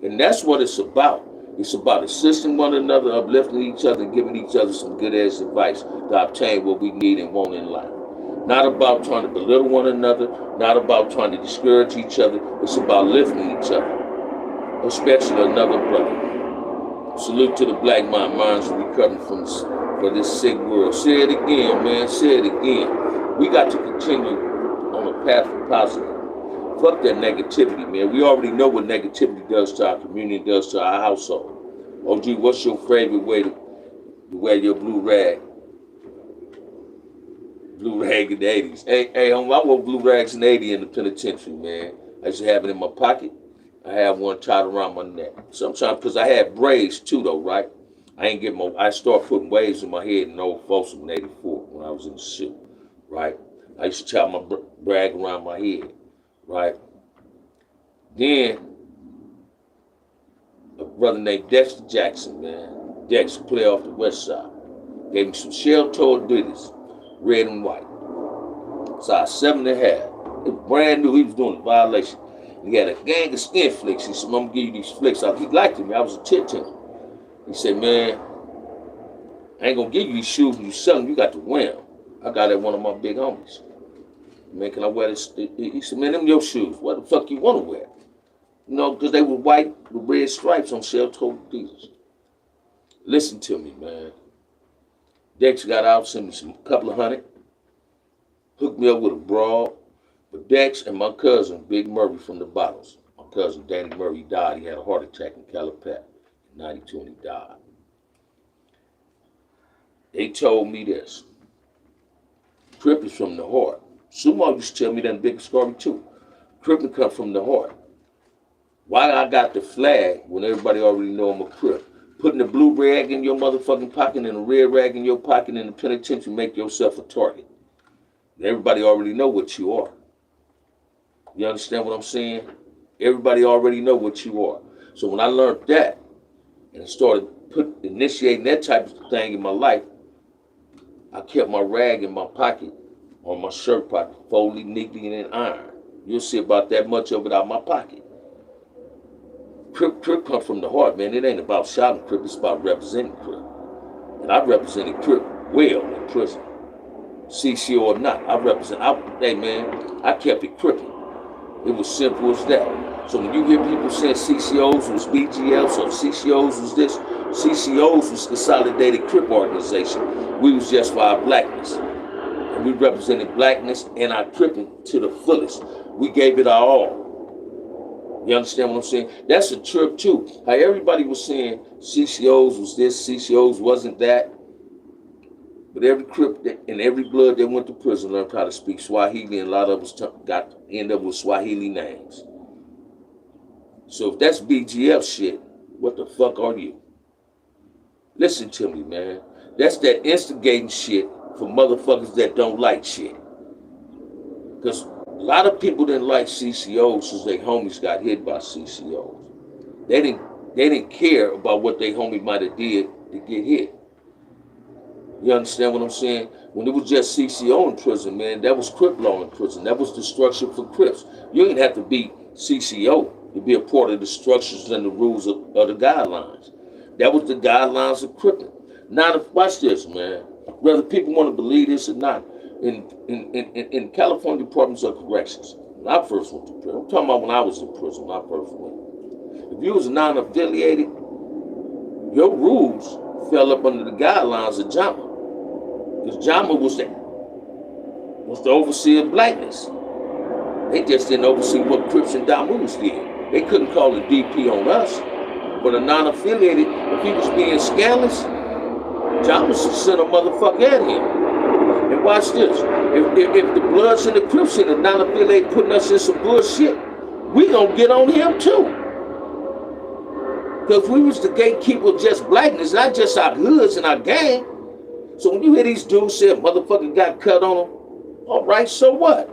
And that's what it's about. It's about assisting one another, uplifting each other, and giving each other some good ass advice to obtain what we need and want in life. Not about trying to belittle one another, not about trying to discourage each other. It's about lifting each other, especially another brother. Salute to the black minds recovering for this sick world. Say it again, man. Say it again. We got to continue on a path of positive. Fuck that negativity, man. We already know what negativity does to our community, does to our household. OG, what's your favorite way to wear your blue rag? Blue rag in the 80s. Hey, I wore blue rags in the 80s in the penitentiary, man. I used to have it in my pocket. I have one tied around my neck. Sometimes, because I had braids too, though, right? I started putting waves in my head in old Folsom in 84 when I was in the suit, right? I used to tie my rag around my head, right? Then, a brother named Dexter Jackson, man. Dexter, player off the west side. Gave me some shell-toed ditties, red and white. Size 7.5. It was brand new. He was doing a violation. He had a gang of skin flicks. He said, I'm going to give you these flicks. He liked me. I was a tit to him. He said, man, I ain't going to give you these shoes when you sell them. You got to wear them. I got at one of my big homies. Man, can I wear this? He said, man, them your shoes. What the fuck you want to wear? You know, because they were white with red stripes on shell-toed Adidas. Listen to me, man. Dex got out, sent me some couple of $100. Hooked me up with a broad. But Dex and my cousin, Big Murray from the Bottles. My cousin, Danny Murray, died. He had a heart attack in Calipat in 92 and he died. They told me this. Crip is from the heart. Sumo used to tell me that in Big Story too. Crip come from the heart. Why I got the flag when everybody already know I'm a Crip? Putting the blue rag in your motherfucking pocket and a red rag in your pocket in the penitentiary, make yourself a target. And everybody already know what you are. You understand what I'm saying? Everybody already know what you are. So when I learned that and started initiating that type of thing in my life, I kept my rag in my pocket, on my shirt pocket, folded neatly and in iron. You'll see about that much of it out of my pocket. Crip come from the heart, man. It ain't about shouting Crip, it's about representing Crip. And I represented Crip well in prison. CCO or not, hey man, I kept it crippin'. It was simple as that. So when you hear people saying CCOs was BGLs or CCOs was this, CCOs was Consolidated Crip Organization. We was just for our blackness. And we represented blackness and our crippin' to the fullest. We gave it our all. You understand what I'm saying? That's a trip too. How everybody was saying CCOs was this, CCOs wasn't that. But every Crip and every blood that went to prison learned how to speak Swahili, and a lot of us end up with Swahili names. So if that's BGF shit, what the fuck are you? Listen to me, man. That's that instigating shit for motherfuckers that don't like shit. Because a lot of people didn't like CCOs since their homies got hit by CCOs. They didn't care about what their homie might have did to get hit. You understand what I'm saying? When it was just CCO in prison, man, that was Crip law in prison. That was the structure for Crips. You didn't have to be CCO to be a part of the structures and the rules of the guidelines. That was the guidelines of Cripping. Now, watch this, man. Whether people want to believe this or not, in California Departments of Corrections, when I first went to prison, I'm talking about when I was in prison, when I first went. If you was non-affiliated, your rules fell up under the guidelines of JAMA. Because JAMA was the overseer of blackness. They just didn't oversee what Crips and Damus did. They couldn't call the DP on us. But a non-affiliated, if he was being scandalous, Damus would send a motherfucker at him. And watch this. If the Bloods and the Crips and the non-affiliated putting us in some bullshit, we gonna get on him too. Because we was the gatekeeper of just blackness, not just our hoods and our gang. So when you hear these dudes say a motherfucker got cut on them, all right, so what?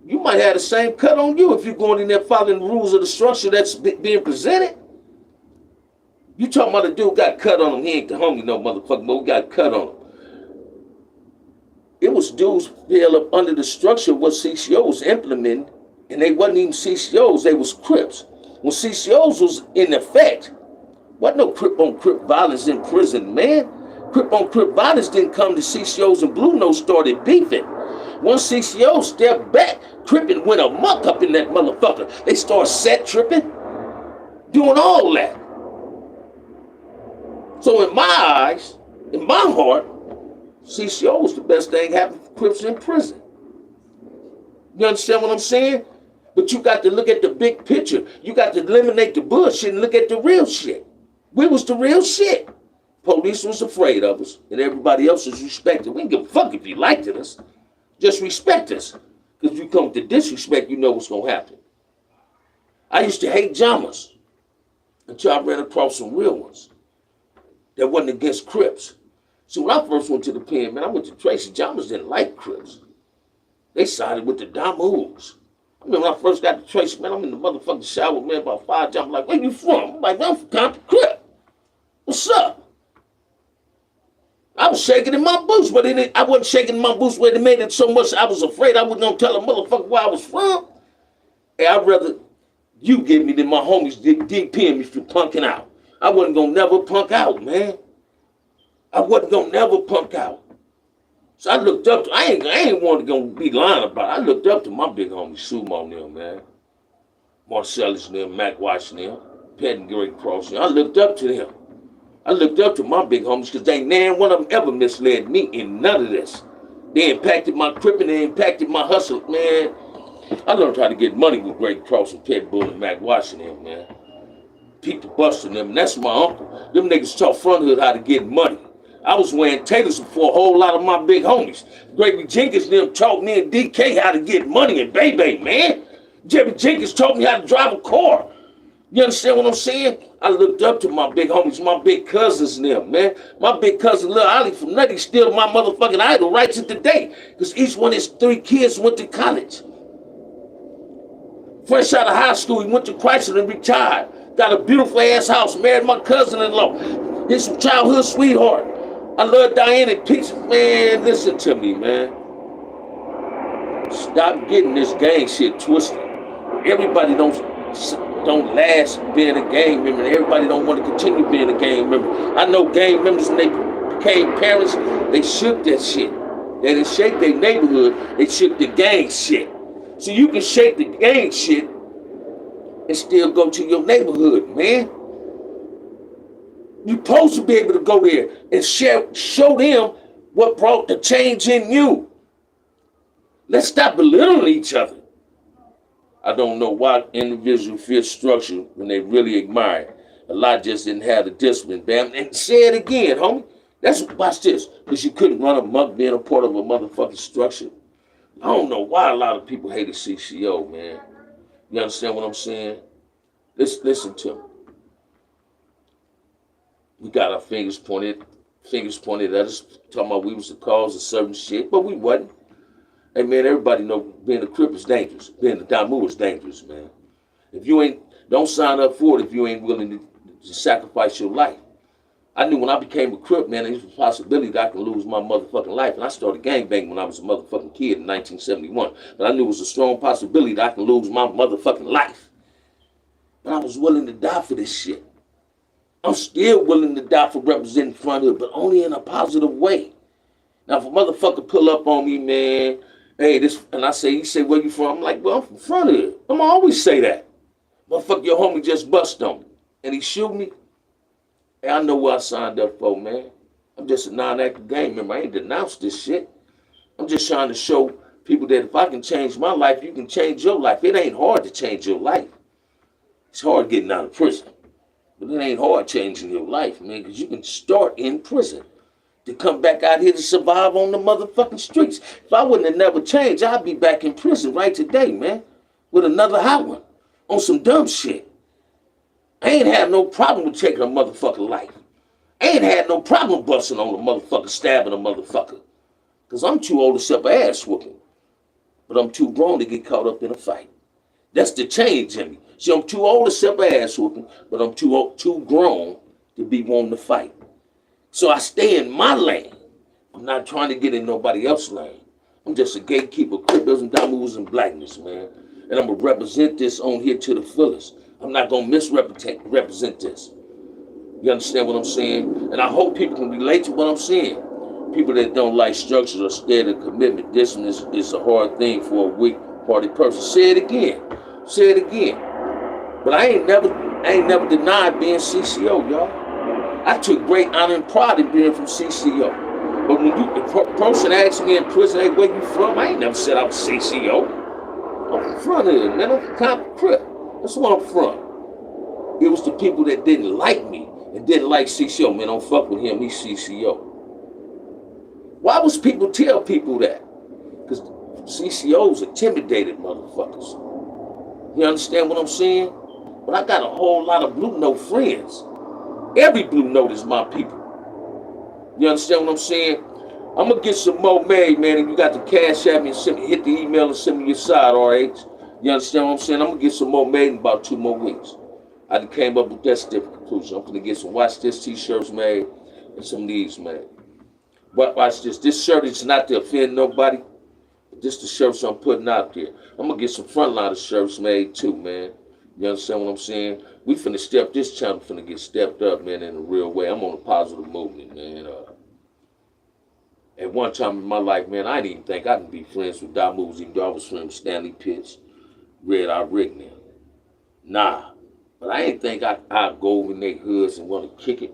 You might have the same cut on you if you're going in there following the rules of the structure that's being presented. You talking about a dude got cut on him, he ain't the homie no motherfucker, but we got cut on him. It was dudes fell up under the structure of what CCO was implementing, and they wasn't even CCOs, they was Crips. When CCOs was in effect, wasn't no Crip on Crip violence in prison, man. Crip on Crip violence didn't come to CCOs and Blue Note started beefing. Once CCO stepped back, Crippin' went amok up in that motherfucker. They started set tripping, doing all that. So in my eyes, in my heart, CCO was the best thing happened for Crips in prison. You understand what I'm saying? But you got to look at the big picture. You got to eliminate the bullshit and look at the real shit. We was the real shit. Police was afraid of us, and everybody else was respected. We didn't give a fuck if you liked us. Just respect us. Because if you come to disrespect, you know what's going to happen. I used to hate Jammers until I ran across some real ones that wasn't against Crips. So when I first went to the pen, man, I went to Tracy. Jammers didn't like Crips. They sided with the Damus. I mean, when I first got to Tracy, man, I'm in the motherfucking shower, man, about 5 jump. I'm like, where you from? I'm like, man, I'm from Compton Crip. What's up? I was shaking in my boots, but I wasn't shaking in my boots where they made it so much I was afraid I wasn't going to tell a motherfucker where I was from. Hey, I'd rather you give me than my homies DPing me for punking out. I wasn't going to never punk out, man. I wasn't going to never punk out. So I looked up to, I ain't want to go be lying about it. I looked up to my big homie Sumo and them, man. Marcellus and them, Mac Watson and them, Pet and Great Cross. I looked up to them. I looked up to my big homies because they ain't none one of them ever misled me in none of this. They impacted my cripping, they impacted my hustle, man. I learned how to get money with Great Cross and Pet Bull and Mac Watson and them, man. People busting them, and that's my uncle. Them niggas taught Front Hood how to get money. I was wearing tailors before a whole lot of my big homies. Gregory Jenkins and them taught me and DK how to get money and Bay, man. Jerry Jenkins taught me how to drive a car. You understand what I'm saying? I looked up to my big homies, my big cousins and them, man. My big cousin Lil Ollie from Nutty still my motherfucking idol right to today. Because each one of his 3 kids went to college. Fresh out of high school, he went to Chrysler and retired. Got a beautiful ass house, married my cousin-in-law. His childhood sweetheart. I love Diane and Peach. Man, listen to me, man. Stop getting this gang shit twisted. Everybody don't last being a gang member. Everybody don't want to continue being a gang member. I know gang members when they became parents, they shook that shit. They didn't shake their neighborhood, they shook the gang shit. So you can shake the gang shit and still go to your neighborhood, man. You're supposed to be able to go there and show them what brought the change in you. Let's stop belittling each other. I don't know why individuals feel structure when they really admire it. A lot just didn't have the discipline, Bam. And say it again, homie. Watch this. Because you couldn't run amok being a part of a motherfucking structure. I don't know why a lot of people hated CCO, man. You understand what I'm saying? Listen to me. We got our fingers pointed at us, talking about we was the cause of certain shit, but we wasn't. Hey man, everybody know being a Crip is dangerous. Being a Damu is dangerous, man. If you don't sign up for it if you ain't willing to sacrifice your life. I knew when I became a Crip, man, there was a possibility that I could lose my motherfucking life. And I started gangbanging when I was a motherfucking kid in 1971. But I knew it was a strong possibility that I could lose my motherfucking life. But I was willing to die for this shit. I'm still willing to die for representing Front Hood, but only in a positive way. Now, if a motherfucker pull up on me, man, hey, this, and he say, where you from? I'm like, well, I'm from Front Hood. I'm gonna always say that. Motherfucker, your homie just bust on me. And he shoot me. Hey, I know what I signed up for, man. I'm just a non-active gang member. I ain't denounced this shit. I'm just trying to show people that if I can change my life, you can change your life. It ain't hard to change your life. It's hard getting out of prison. But it ain't hard changing your life, man, because you can start in prison to come back out here to survive on the motherfucking streets. If I wouldn't have never changed, I'd be back in prison right today, man, with another hot one on some dumb shit. I ain't had no problem with taking a motherfucking life. I ain't had no problem busting on a motherfucker, stabbing a motherfucker. Because I'm too old to suffer ass whooping. But I'm too grown to get caught up in a fight. That's the change in me. See, I'm too old to suffer ass whooping, but I'm too grown to be wanting to fight. So I stay in my lane. I'm not trying to get in nobody else's lane. I'm just a gatekeeper, cripples and domus and blackness, man. And I'm going to represent this on here to the fullest. I'm not going to misrepresent this. You understand what I'm saying? And I hope people can relate to what I'm saying. People that don't like structures or scared of commitment, this one is a hard thing for a weak party person. Say it again. Say it again. But I ain't never denied being CCO, y'all. I took great honor and pride in being from CCO. But when a person asks me in prison, hey, where you from? I ain't never said I was CCO. I'm from front of it, man. I'm from Compton Crip. That's where I'm from. It was the people that didn't like me and didn't like CCO. Man, don't fuck with him, he's CCO. Why was people tell people that? Because CCOs intimidated motherfuckers. You understand what I'm saying? But I got a whole lot of Blue Note friends. Every Blue Note is my people. You understand what I'm saying? I'm going to get some more made, man. If you got the cash at me, and hit the email and send me your side, RH. You understand what I'm saying? I'm going to get some more made in about 2 more weeks. I came up with that stiff conclusion. I'm going to get some Watch This t-shirts made and some of these made. But watch this. This shirt is not to offend nobody. This the shirts I'm putting out there. I'm going to get some frontliner shirts made too, man. You understand what I'm saying? We finna step, this channel finna get stepped up, man, in a real way. I'm on a positive movement, man. At one time in my life, man, I didn't even think I could be friends with Damus, even though I was friends with Stanley Pitts, Red Eye Rick now. Nah. But I didn't think I'd go over in their hoods and want to kick it.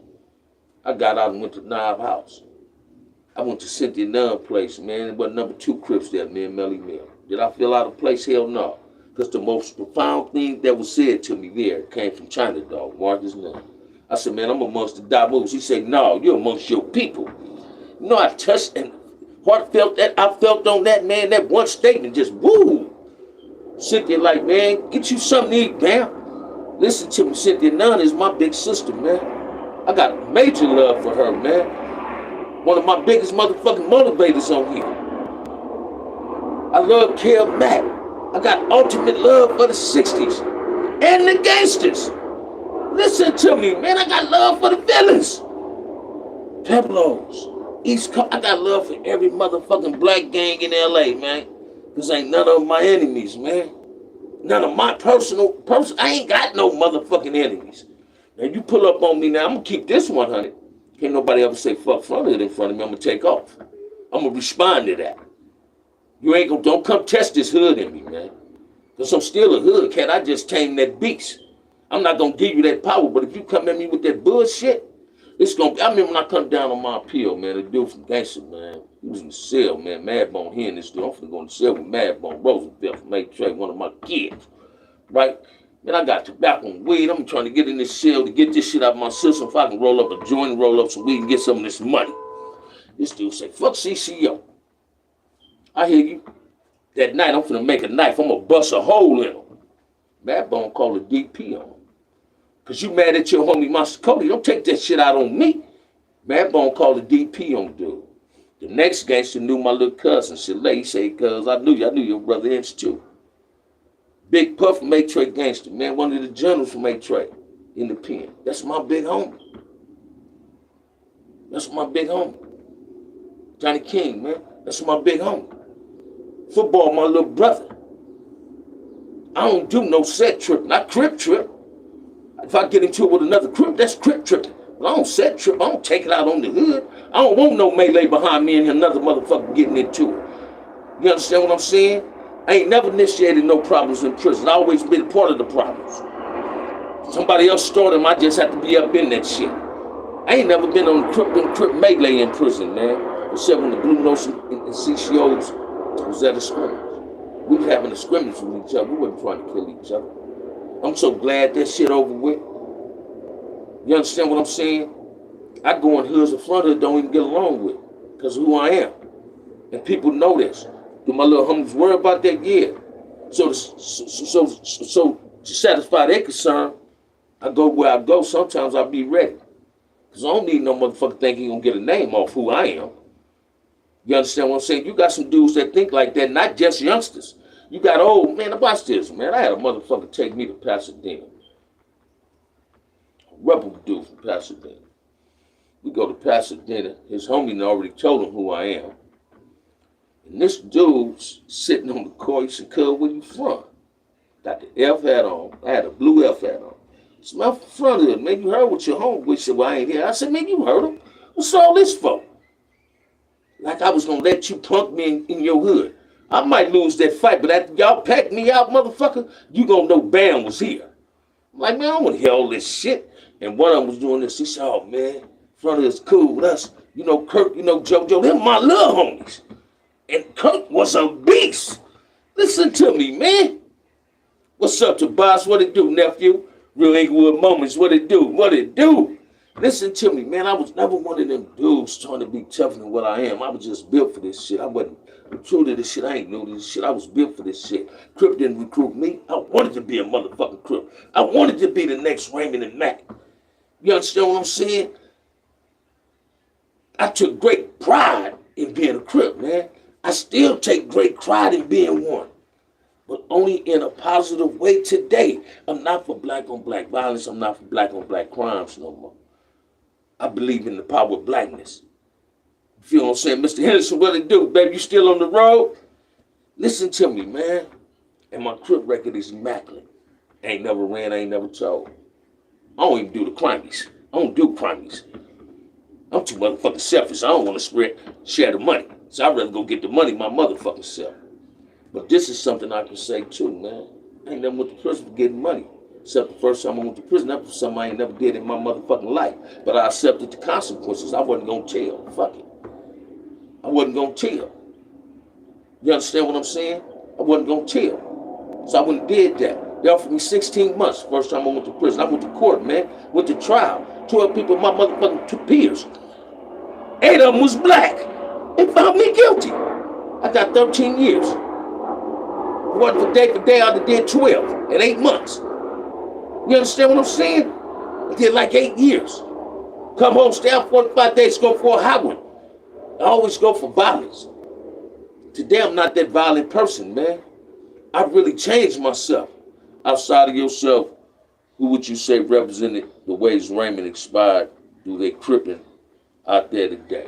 I got out and went to Knob House. I went to Cynthia Nunn place, man. It was number 2 Crips there, man, Melly Mill. Did I feel out of place? Hell no. Because the most profound thing that was said to me there came from China Dog, Marcus Nunn. I said, man, I'm amongst the Damus. He said, no, you're amongst your people. You know, I touched and heartfelt that. I felt on that, man, that one statement just, woo. Cynthia like, man, get you something to eat, man. Listen to me, Cynthia Nunn is my big sister, man. I got major love for her, man. One of my biggest motherfucking motivators on here. I love Kel Mack. I got ultimate love for the 60s and the gangsters. Listen to me, man. I got love for the villains. Peblos, East Coast. I got love for every motherfucking black gang in LA, man. Because ain't none of my enemies, man. None of my I ain't got no motherfucking enemies. Now you pull up on me now, I'm gonna keep this 100. Can't nobody ever say fuck front of it in front of me. I'm gonna take off. I'm gonna respond to that. You ain't gonna, don't come test this hood in me, man. Because I'm still a hood cat. I just tamed that beast. I'm not gonna give you that power, but if you come at me with that bullshit, it's gonna be, I remember when I come down on my appeal, man, the dude from Gangster, man, he was in the cell, man, Madbone, he and this dude, I'm finna go in the cell with Madbone, Roosevelt from Trey, one of my kids, right? Man, I got tobacco and weed. I'm trying to get in this cell to get this shit out of my system if I can roll up a joint, roll up some weed and get some of this money. This dude say, fuck CCO. I hear you. That night, I'm finna make a knife. I'm gonna bust a hole in him. Madbone called a DP on him. Because you mad at your homie, Master Cody. Don't take that shit out on me. Madbone called a DP on dude. The next gangster knew my little cousin. He said, cuz I knew your brother Inch too. Big Puff from A-Tray Gangster, man. One of the generals from A-Tray in the pen. That's my big homie. That's my big homie. Johnny King, man. That's my big homie. Football, my little brother. I don't do no set tripping. I crip trip. If I get into it with another crip, that's crip tripping. But I don't set trip. I don't take it out on the hood. I don't want no melee behind me and another motherfucker getting into it. You understand what I'm saying? I ain't never initiated no problems in prison. I always been a part of the problems. Somebody else started them. I just have to be up in that shit. I ain't never been on crip melee in prison, man. Except when the Blue Notes and CCOs It was at a scrimmage. We were having a scrimmage with each other. We wasn't trying to kill each other. I'm so glad that shit over with. You understand what I'm saying? I go in hoods the front hood don't even get along with because of who I am. And people know this. Do my little homies worry about that? Yeah. So to satisfy their concern, I go where I go. Sometimes I be ready. Because I don't need no motherfucker think he gonna get a name off who I am. You understand what I'm saying? You got some dudes that think like that, not just youngsters. You got old, man, watch this, man. I had a motherfucker take me to Pasadena. A rebel dude from Pasadena. We go to Pasadena. His homie already told him who I am. And this dude's sitting on the court. He said, "Cuz, where you from?" Got the F hat on. I had a blue F hat on. It's my front of it. Man, you heard what your homie said, "Well, I ain't here." I said, "Man, you heard him. What's all this for?" Like I was gonna let you punk me in your hood. I might lose that fight, but after y'all packed me out, motherfucker, you gonna know Bam was here. I'm like, man, I don't want to hear all this shit. And one of them was doing this. He said, "Oh, man, front of us cool with us. You know, Kirk, you know, JoJo, them my little homies." And Kirk was a beast. Listen to me, man. What's up, Tobias? What it do, nephew? Real Inglewood Moments. What it do? What it do? Listen to me, man. I was never one of them dudes trying to be tougher than what I am. I was just built for this shit. I wasn't true to this shit. I ain't new to this shit. I was built for this shit. Crip didn't recruit me. I wanted to be a motherfucking Crip. I wanted to be the next Raymond and Mac. You understand what I'm saying? I took great pride in being a Crip, man. I still take great pride in being one, but only in a positive way today. I'm not for black on black violence. I'm not for black on black crimes no more. I believe in the power of blackness. You feel what I'm saying? Mr. Henderson, what it do? Baby, you still on the road? Listen to me, man. And my Crip record is immaculate. Ain't never ran, ain't never told. I don't even do the crimies. I don't do crimies. I'm too motherfucking selfish. I don't want to share the money. So I'd rather go get the money my motherfucking self. But this is something I can say too, man. I ain't never went to prison for getting money. Except the first time I went to prison, that was something I ain't never did in my motherfucking life. But I accepted the consequences. I wasn't gonna tell. Fuck it. I wasn't gonna tell. You understand what I'm saying? I wasn't gonna tell. So I went and did that. They offered me 16 months first time I went to prison. I went to court, man. Went to trial. 12 people, my motherfucking two peers. 8 of them was black. They found me guilty. I got 13 years. What for day, I did 12 in 8 months. You understand what I'm saying? I did like 8 years. Come home, stay out 45 days, go for a hot one. I always go for violence. Today I'm not that violent person, man. I've really changed myself. Outside of yourself, who would you say represented the ways Raymond expired through their cripping out there today?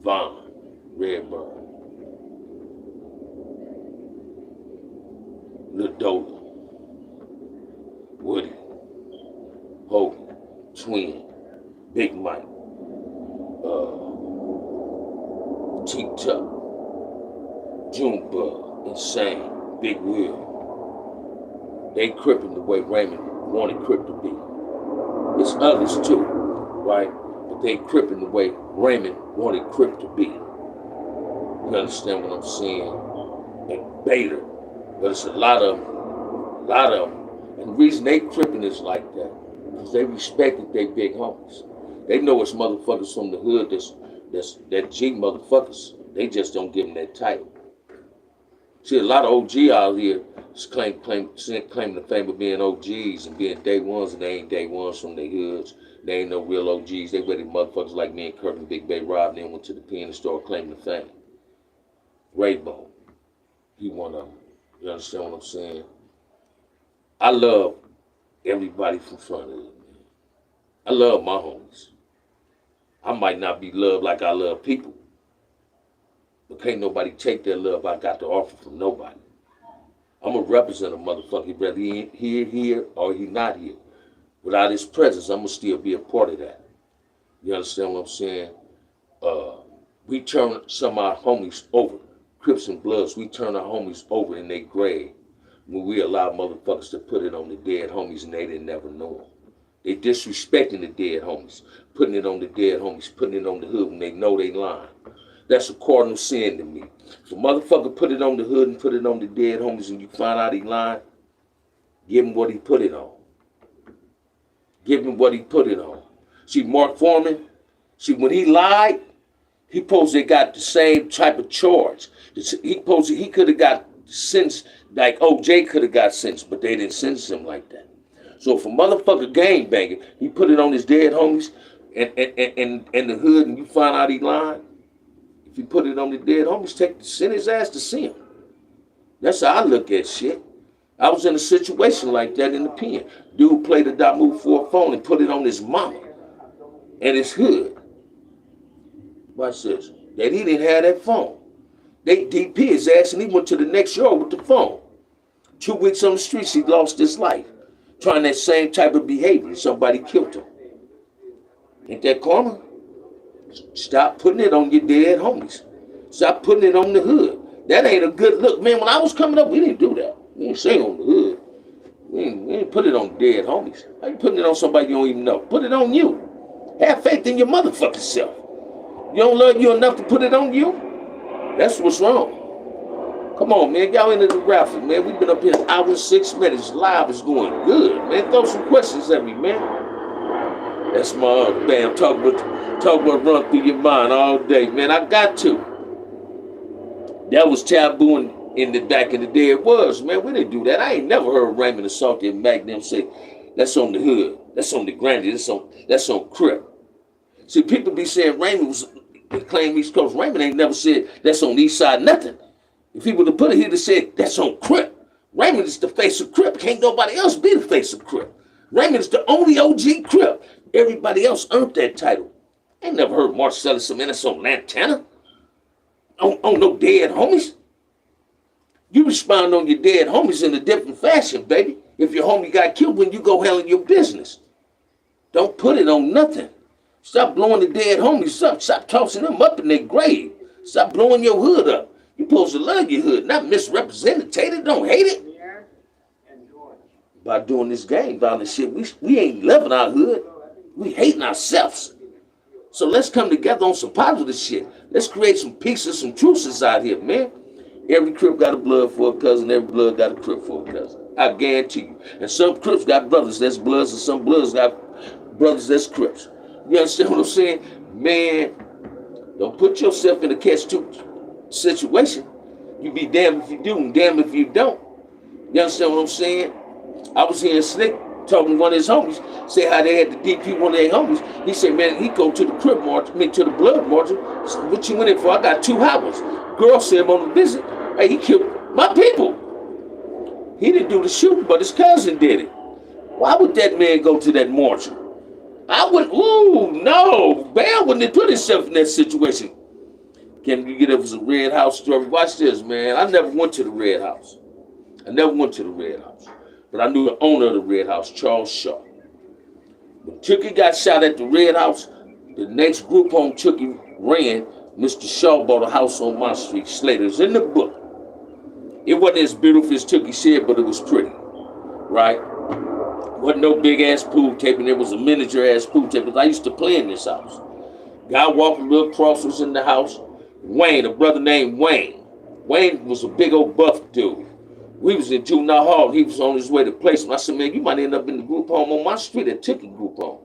Vaughn, Redbird, Lil Dola, Woody, Hogan, Twin, Big Mike, Cheap Tuck, Junebug, Insane, Big Will. They cripping the way Raymond wanted Crip to be. It's others too, right? But they cripping the way Raymond wanted Crip to be. You understand what I'm saying? And Bader. But it's a lot of them. And the reason they cripping is like that, because they respected their big homies. They know it's motherfuckers from the hood that G motherfuckers. They just don't give them that title. See, a lot of OG out here claim the fame of being OGs and being day ones, and they ain't day ones from their hoods. They ain't no real OGs. They ready motherfuckers like me and Kirk and Big Bay Rob, and then went to the pen and store claiming the fame. Rainbow, he one of them. You understand what I'm saying? I love everybody from front of it, man. I love my homies. I might not be loved like I love people, but can't nobody take that love I got to offer from nobody. I'm going to represent a motherfucker, whether he here or he not here. Without his presence, I'm going to still be a part of that. You understand what I'm saying? We turn some of our homies over. Crips and Bloods, we turn our homies over in their grave when we allow motherfuckers to put it on the dead homies and they didn't never know them. They disrespecting the dead homies, putting it on the dead homies, putting it on the hood when they know they lying. That's a cardinal sin to me. If a motherfucker put it on the hood and put it on the dead homies and you find out he lying, give him what he put it on. Give him what he put it on. See, Mark Foreman, when he lied, he supposedly got the same type of charge. He could have got sentenced like OJ could have got sentenced, but they didn't sentence him like that. So if a motherfucker gangbanging, he put it on his dead homies and the hood and you find out he lying, if you put it on the dead homies, send his ass to see him. That's how I look at shit. I was in a situation like that in the pen. Dude played a dot move for a phone and put it on his mama and his hood. Watch this. That he didn't have that phone. They DP his ass and he went to the next yard with the phone. 2 weeks on the streets, he lost his life. Trying that same type of behavior. Somebody killed him. Ain't that karma? Stop putting it on your dead homies. Stop putting it on the hood. That ain't a good look. Man, when I was coming up, we didn't do that. We didn't say on the hood. We didn't put it on dead homies. How you putting it on somebody you don't even know? Put it on you. Have faith in your motherfucking self. You don't love you enough to put it on you? That's what's wrong. Come on, man. Y'all into the raffle, man. We've been up here an hour and 6 minutes. Live is going good, man. Throw some questions at me, man. That's my Bam. Talk about run through your mind all day, man. I got to. That was taboo in the back in the day. It was, man. We didn't do that. I ain't never heard Raymond and Salty and Mac them say, that's on the hood. That's on the grandy. That's on Crip. See, people be saying Raymond was claim East Coast. Raymond ain't never said that's on the East Side, nothing. If he would have put it, he'd have said that's on Crip. Raymond is the face of Crip. Can't nobody else be the face of Crip. Raymond is the only OG Crip. Everybody else earned that title. Ain't never heard Marcellus say, man, that's on Lantana. On no dead homies. You respond on your dead homies in a different fashion, baby. If your homie got killed, when you go handle your business. Don't put it on nothing. Stop blowing the dead homies up. Stop tossing them up in their grave. Stop blowing your hood up. You supposed to love your hood, not misrepresented. Don't hate it. By doing this gang violence shit, we ain't loving our hood. We hating ourselves. So let's come together on some positive shit. Let's create some peace and some truces out here, man. Every Crip got a blood for a cousin. Every blood got a Crip for a cousin. I guarantee you. And some Crips got brothers that's bloods, and some bloods got brothers that's Crips. You understand what I'm saying? Man, don't put yourself in a catch-22 situation. You be damned if you do and damned if you don't. You understand what I'm saying? I was hearing Slick talking to one of his homies, say how they had to DP one of their homies. He said, man, he go to the Crip march, to the blood march. What you went in for? I got 2 hours. Girl said him on the visit, hey, he killed my people. He didn't do the shooting, but his cousin did it. Why would that man go to that march? I would, no. Bam wouldn't have put himself in that situation. Can you get us a Red House story? Watch this, man. I never went to the Red House. But I knew the owner of the Red House, Charles Shaw. When Chucky got shot at the Red House, the next group home Chucky ran, Mr. Shaw bought a house on my street, Slater's in the book. It wasn't as beautiful as Chucky said, but it was pretty, right? Wasn't no big ass pool table. There was a miniature ass pool table. I used to play in this house. Guy walking real cross was in the house. Wayne, a brother named Wayne. Wayne was a big old buff dude. We was in juvenile hall. He was on his way to placement. I said, man, you might end up in the group home on my street at Tookie group home.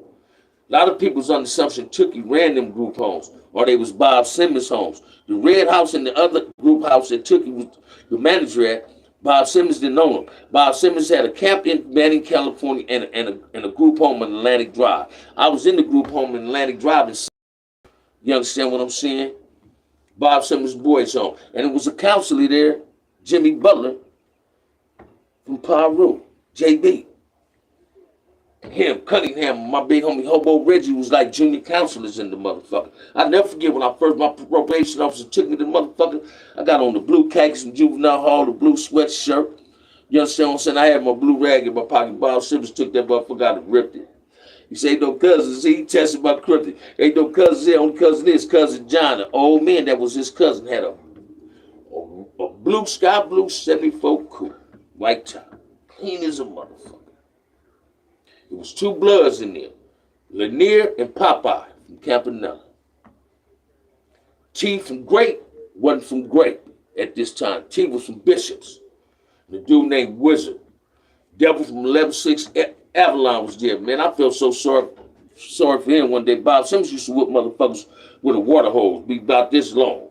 A lot of people's on the assumption Tookie ran them group homes, or they was Bob Simmons' homes. The Red House and the other group house that Tookie was the manager at, Bob Simmons didn't own them. Bob Simmons had a camp in Manning, California, and a group home in Atlantic Drive. I was in the group home in Atlantic Drive. You understand what I'm saying? Bob Simmons' boys' home. And it was a counselor there, Jimmy Butler, from Peru, JB. Him, Cunningham, my big homie Hobo Reggie was like junior counselors in the motherfucker. I never forget when my probation officer took me to the motherfucker. I got on the blue khakis from juvenile hall, the blue sweatshirt. You understand what I'm saying? I had my blue rag in my pocket. Bob Simmons took that motherfucker out and ripped it. He said, ain't no cousins. He tested my cryptic. Ain't no cousins here. Only cousin is cousin John. The old man that was his cousin had a blue sky blue 74 coupe, white top, clean as a motherfucker. There was 2 bloods in there, Lanier and Popeye from Campanella. T from Grape wasn't from Grape at this time. T was from Bishops. The dude named Wizard. Devil from 11-6 Avalon was there. Man, I felt so sorry for him one day. Bob Simmons used to whoop motherfuckers with a water hose, be about this long.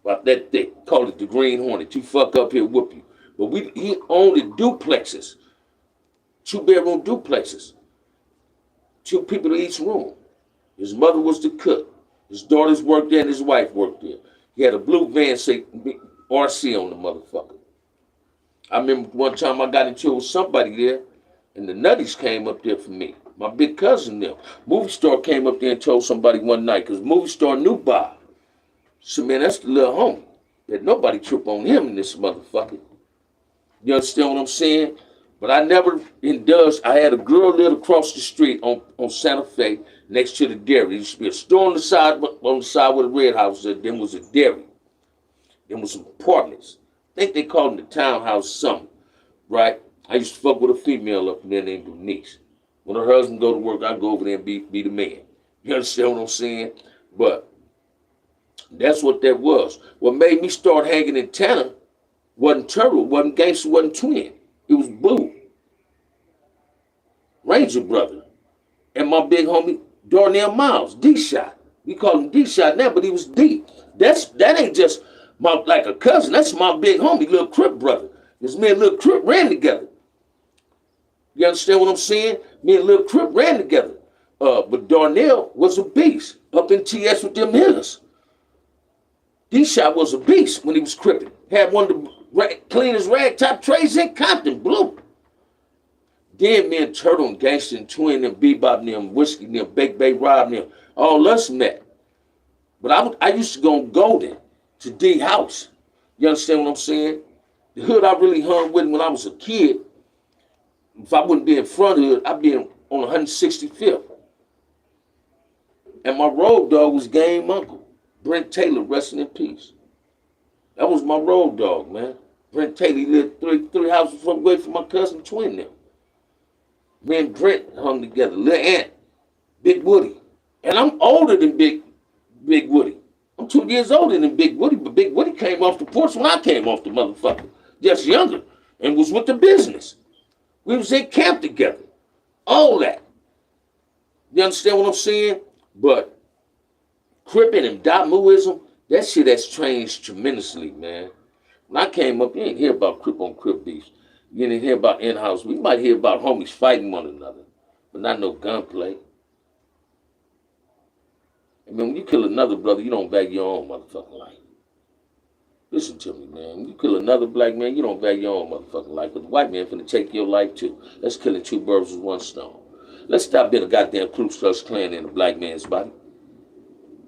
About that thick. Called it the Green Hornet. You fuck up here, whoop you. But he owned the duplexes. 2-bedroom duplexes. 2 people in each room. His mother was the cook. His daughters worked there and his wife worked there. He had a blue van say RC on the motherfucker. I remember one time I got into it with somebody there, and the nutties came up there for me. My big cousin there. Movie star came up there and told somebody one night, because movie star knew Bob. So, man, that's the little homie. That nobody trip on him in this motherfucker. You understand what I'm saying? But I never indulged. I had a girl lived across the street on Santa Fe next to the dairy. There used to be a store on the side where the red house was. Then was a dairy. Then was some apartments. I think they called them the townhouse something, right? I used to fuck with a female up there named Denise. When her husband go to work, I go over there and be the man. You understand what I'm saying? But that's what that was. What made me start hanging in Tanner wasn't Turtle, wasn't Gangster, wasn't Twin. It was Blue. Ranger brother. And my big homie, Darnell Miles, D-Shot. We call him D-Shot now, but he was D. That ain't just like a cousin. That's my big homie, Lil Crip brother. This me and Lil Crip ran together. You understand what I'm saying? Me and Lil Crip ran together. But Darnell was a beast up in TS with them hitters. D-Shot was a beast when he was cripping. Had one of the cleanest ragtop trays in Compton, Blue. Then me and Turtle and Gangster and Twin and Bebop and them, Whiskey and them, Bake Bay Rob and them, all us met. But I used to go on Golden to D House. You understand what I'm saying? The hood I really hung with when I was a kid, if I wouldn't be in front of it, I'd be on 165th. And my road dog was Game Uncle, Brent Taylor, resting in peace. That was my road dog, man. Brent Taylor, he lived three houses away from my cousin Twin them. Me and Brent hung together. Lil Ant, Big Woody. And I'm older than Big Woody. I'm 2 years older than Big Woody, but Big Woody came off the porch when I came off the motherfucker. Just younger. And was with the business. We was in camp together. All that. You understand what I'm saying? But Crippin' and Damuism, that shit has changed tremendously, man. When I came up, you didn't hear about Crip on Crip beefs. You didn't hear about in-house. We might hear about homies fighting one another, but not no gunplay. I mean, when you kill another brother, you don't value your own motherfucking life. Listen to me, man. When you kill another black man, you don't value your own motherfucking life. But the white man finna take your life too. Let's kill 2 birds with 1 stone. Let's stop being a goddamn Ku Klux Klan in a black man's body.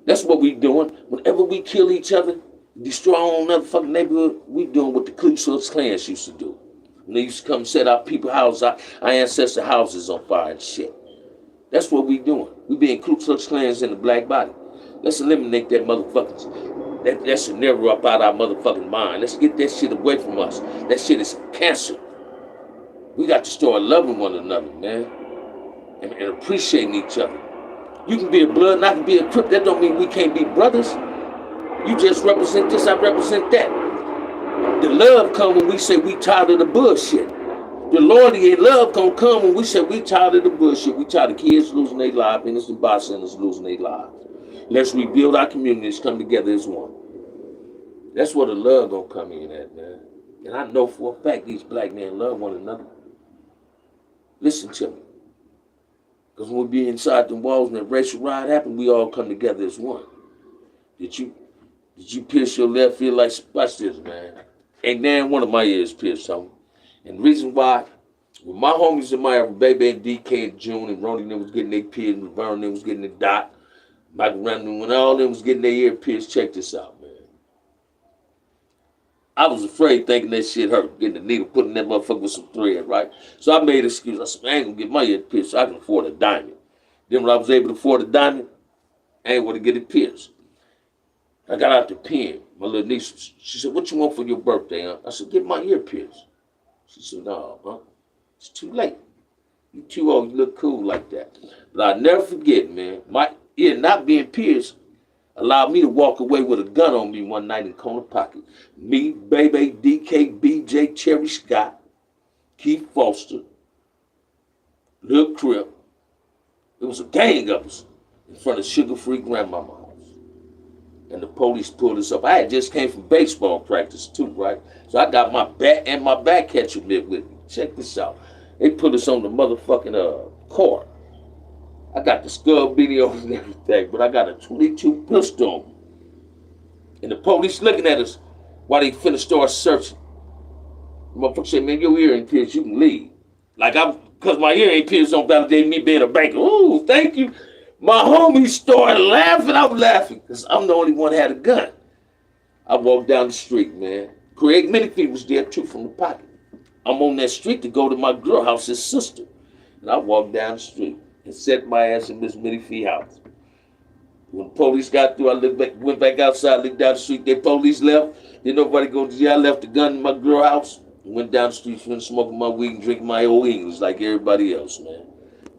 That's what we doing. Whenever we kill each other, destroy our own motherfucking neighborhood, we doing what the Ku Klux Klans used to do. When they used to come set our people's houses, our ancestor houses on fire and shit. That's what we doing. We being Ku Klux Klans in the black body. Let's eliminate that motherfuckers. That scenario up out our motherfucking mind. Let's get that shit away from us. That shit is cancer. We got to start loving one another, man. And appreciating each other. You can be a blood and I can be a Crip. That don't mean we can't be brothers. You just represent this, I represent that. The love come when we say we tired of the bullshit. The loyalty and love gonna come when we say we tired of the bullshit. We tired of kids losing their lives, innocent bystanders losing their lives. Let's rebuild our communities, come together as one. That's where the love gonna come in at, man. And I know for a fact these black men love one another. Listen to me. Because when we be inside the walls and that racial riot happen, we all come together as one. Did you pierce your left ear like, watch this, man. Ain't now one of my ears pierced, homie. And the reason why, when my homies in my era, Baby and DK and June and Ronnie them was getting their pierced, and Vernon them was getting the dot, Michael Randall, when all them was getting their ear pierced, check this out, man. I was afraid thinking that shit hurt, getting the needle, putting that motherfucker with some thread, right? So I made an excuse. I said, I ain't gonna get my ear pierced so I can afford a diamond. Then when I was able to afford a diamond, I ain't want to get it pierced. I got out the pen. My little niece, she said, what you want for your birthday, huh? I said, get my ear pierced. She said, no, huh? It's too late. You too old, you look cool like that. But I'll never forget, man, my ear not being pierced allowed me to walk away with a gun on me one night in Corner Pocket. Me, Baby, DK, BJ, Cherry Scott, Keith Foster, Lil Crip. It was a gang of us in front of sugar-free grandmama house. And the police pulled us up. I had just came from baseball practice too, right? So I got my bat and my back catcher mitt with me. Check this out. They put us on the motherfucking court. I got the skull video and everything, but I got a 22 pistol on me. And the police looking at us while they finna start searching. The motherfucker said, man, your ear ain't pierced, you can leave. Cause my ear ain't pierced don't validate me being a banker. Ooh, thank you. My homies started laughing. I'm laughing because I'm the only one that had a gun. I walked down the street, man. Craig Minifee was there too from the pocket. I'm on that street to go to my girl house, his sister. And I walked down the street and set my ass in Miss Minifee's house. When the police got through, went back outside, looked down the street. The police left. Didn't nobody go to jail. I left the gun in my girl house. Went down the street, finished smoking my weed and drinking my old English like everybody else, man.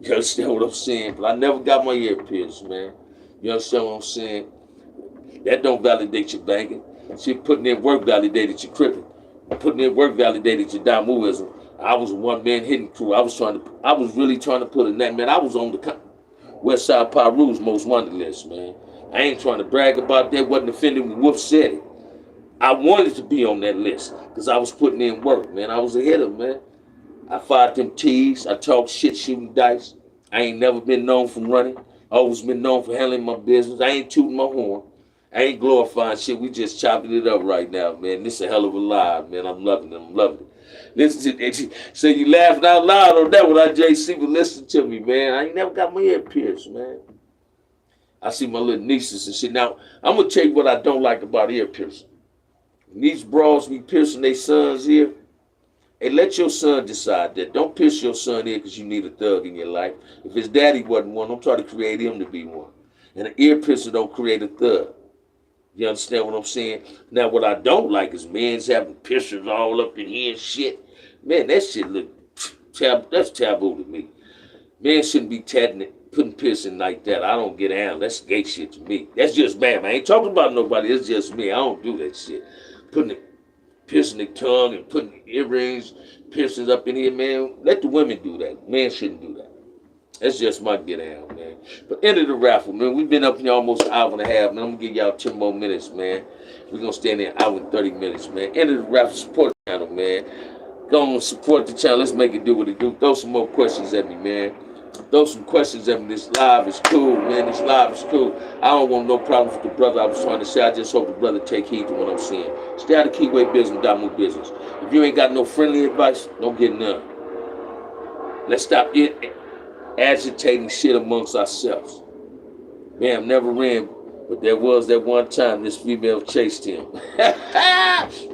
You understand what I'm saying? But I never got my ear pierced, man. You understand what I'm saying? That don't validate your banking. Shit, putting in work validated your cripping. Putting in work validated your Damuism. I was a one-man hitting crew. I was really trying to put a name, man. I was on the West Side Peru's most wanted list, man. I ain't trying to brag about that. Wasn't offended when Wolf said it. I wanted to be on that list because I was putting in work, man. I was a hitter, man. I fired them tees. I talked shit shooting dice. I ain't never been known for running. Always been known for handling my business. I ain't tooting my horn. I ain't glorifying shit. We just chopping it up right now, man. This a hell of a live, man. I'm loving it. I'm loving it. Listen to it. So you laughing out loud on that when JC, but listen to me, man. I ain't never got my ear pierced, man. I see my little nieces and shit. Now, I'm going to tell you what I don't like about ear piercing. When these bras be piercing their son's ear, hey, let your son decide that. Don't pierce your son ear because you need a thug in your life. If his daddy wasn't one, don't try to create him to be one. And an ear piercer don't create a thug. You understand what I'm saying? Now, what I don't like is men's having piercers all up in here and shit. Man, that shit look that's taboo to me. Men shouldn't be putting piercing like that. I don't get down. That's gay shit to me. That's just bad. I ain't talking about nobody. It's just me. I don't do that shit. Piercing the tongue and putting earrings, piercings up in here, man. Let the women do that. Men shouldn't do that. That's just my get down, man. But end of the raffle, man. We've been up here almost an hour and a half, man. I'm going to give y'all 10 more minutes, man. We're going to stand there an hour and 30 minutes, man. End of the raffle, support the channel, man. Go on and support the channel. Let's make it do what it do. Throw some more questions at me, man. Throw some questions at me. This live is cool, man. This live is cool. I don't want no problems with the brother I was trying to say. I just hope the brother take heed to what I'm saying. Stay out of keyway business, Damu business. If you ain't got no friendly advice, don't get none. Let's stop agitating shit amongst ourselves. Man, I've never ran, but there was that one time this female chased him.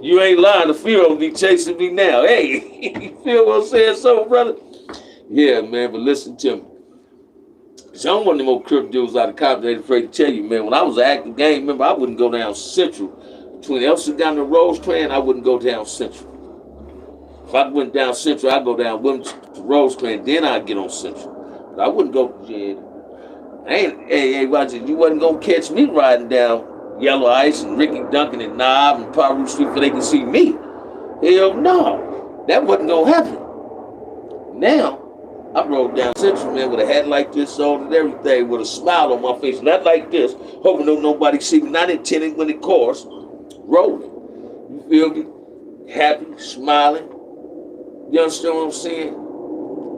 You ain't lying. The female be chasing me now. Hey, you feel what I'm saying, so brother? Yeah, man, but listen to me. So I'm one of them old crip dudes out of Compton, ain't afraid to tell you, man. When I was an active gang member, I wouldn't go down Central. Between Elsa down the Rosecrans, I wouldn't go down Central. If I went down Central, I'd go down Wilmington to Rosecrans, then I'd get on Central. But I wouldn't go, hey, Roger, you wasn't gonna catch me riding down Yellow Ice and Ricky Duncan and Knob and Peru Street before they can see me. Hell no, that wasn't gonna happen. Now, I rode down Central, man, with a hat like this on and everything, with a smile on my face, not like this, hoping that nobody see me, not intending when it course, rolling. You feel me? Happy, smiling. You understand what I'm saying?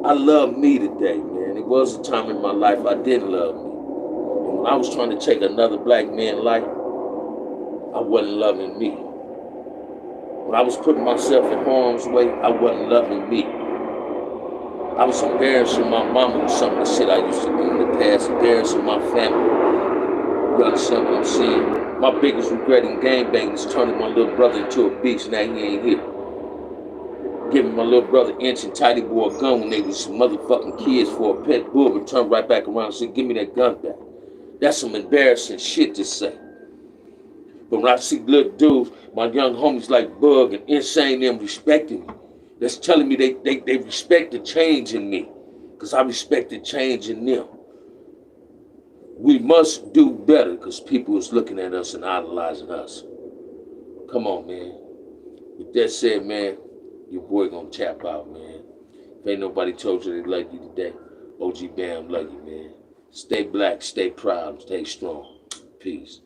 I love me today, man. It was a time in my life I didn't love me. And when I was trying to take another black man's life, I wasn't loving me. When I was putting myself in harm's way, I wasn't loving me. I was embarrassing my mama with some of the shit I used to do in the past, embarrassing my family. You understand what I'm saying? My biggest regret in gangbanging is turning my little brother into a beast. Now he ain't here. Giving my little brother Inch and Tidy Boy a gun when they was some motherfucking kids for a pet bull, but turned right back around and said, give me that gun back. That's some embarrassing shit to say. But when I see little dudes, my young homies like Bug and Insane, them respecting me, that's telling me they respect the change in me, because I respect the change in them. We must do better because people is looking at us and idolizing us. Come on, man. With that said, man, your boy gonna tap out, man. If ain't nobody told you they like you today, OG Bamm love you, man. Stay black, stay proud, stay strong. Peace.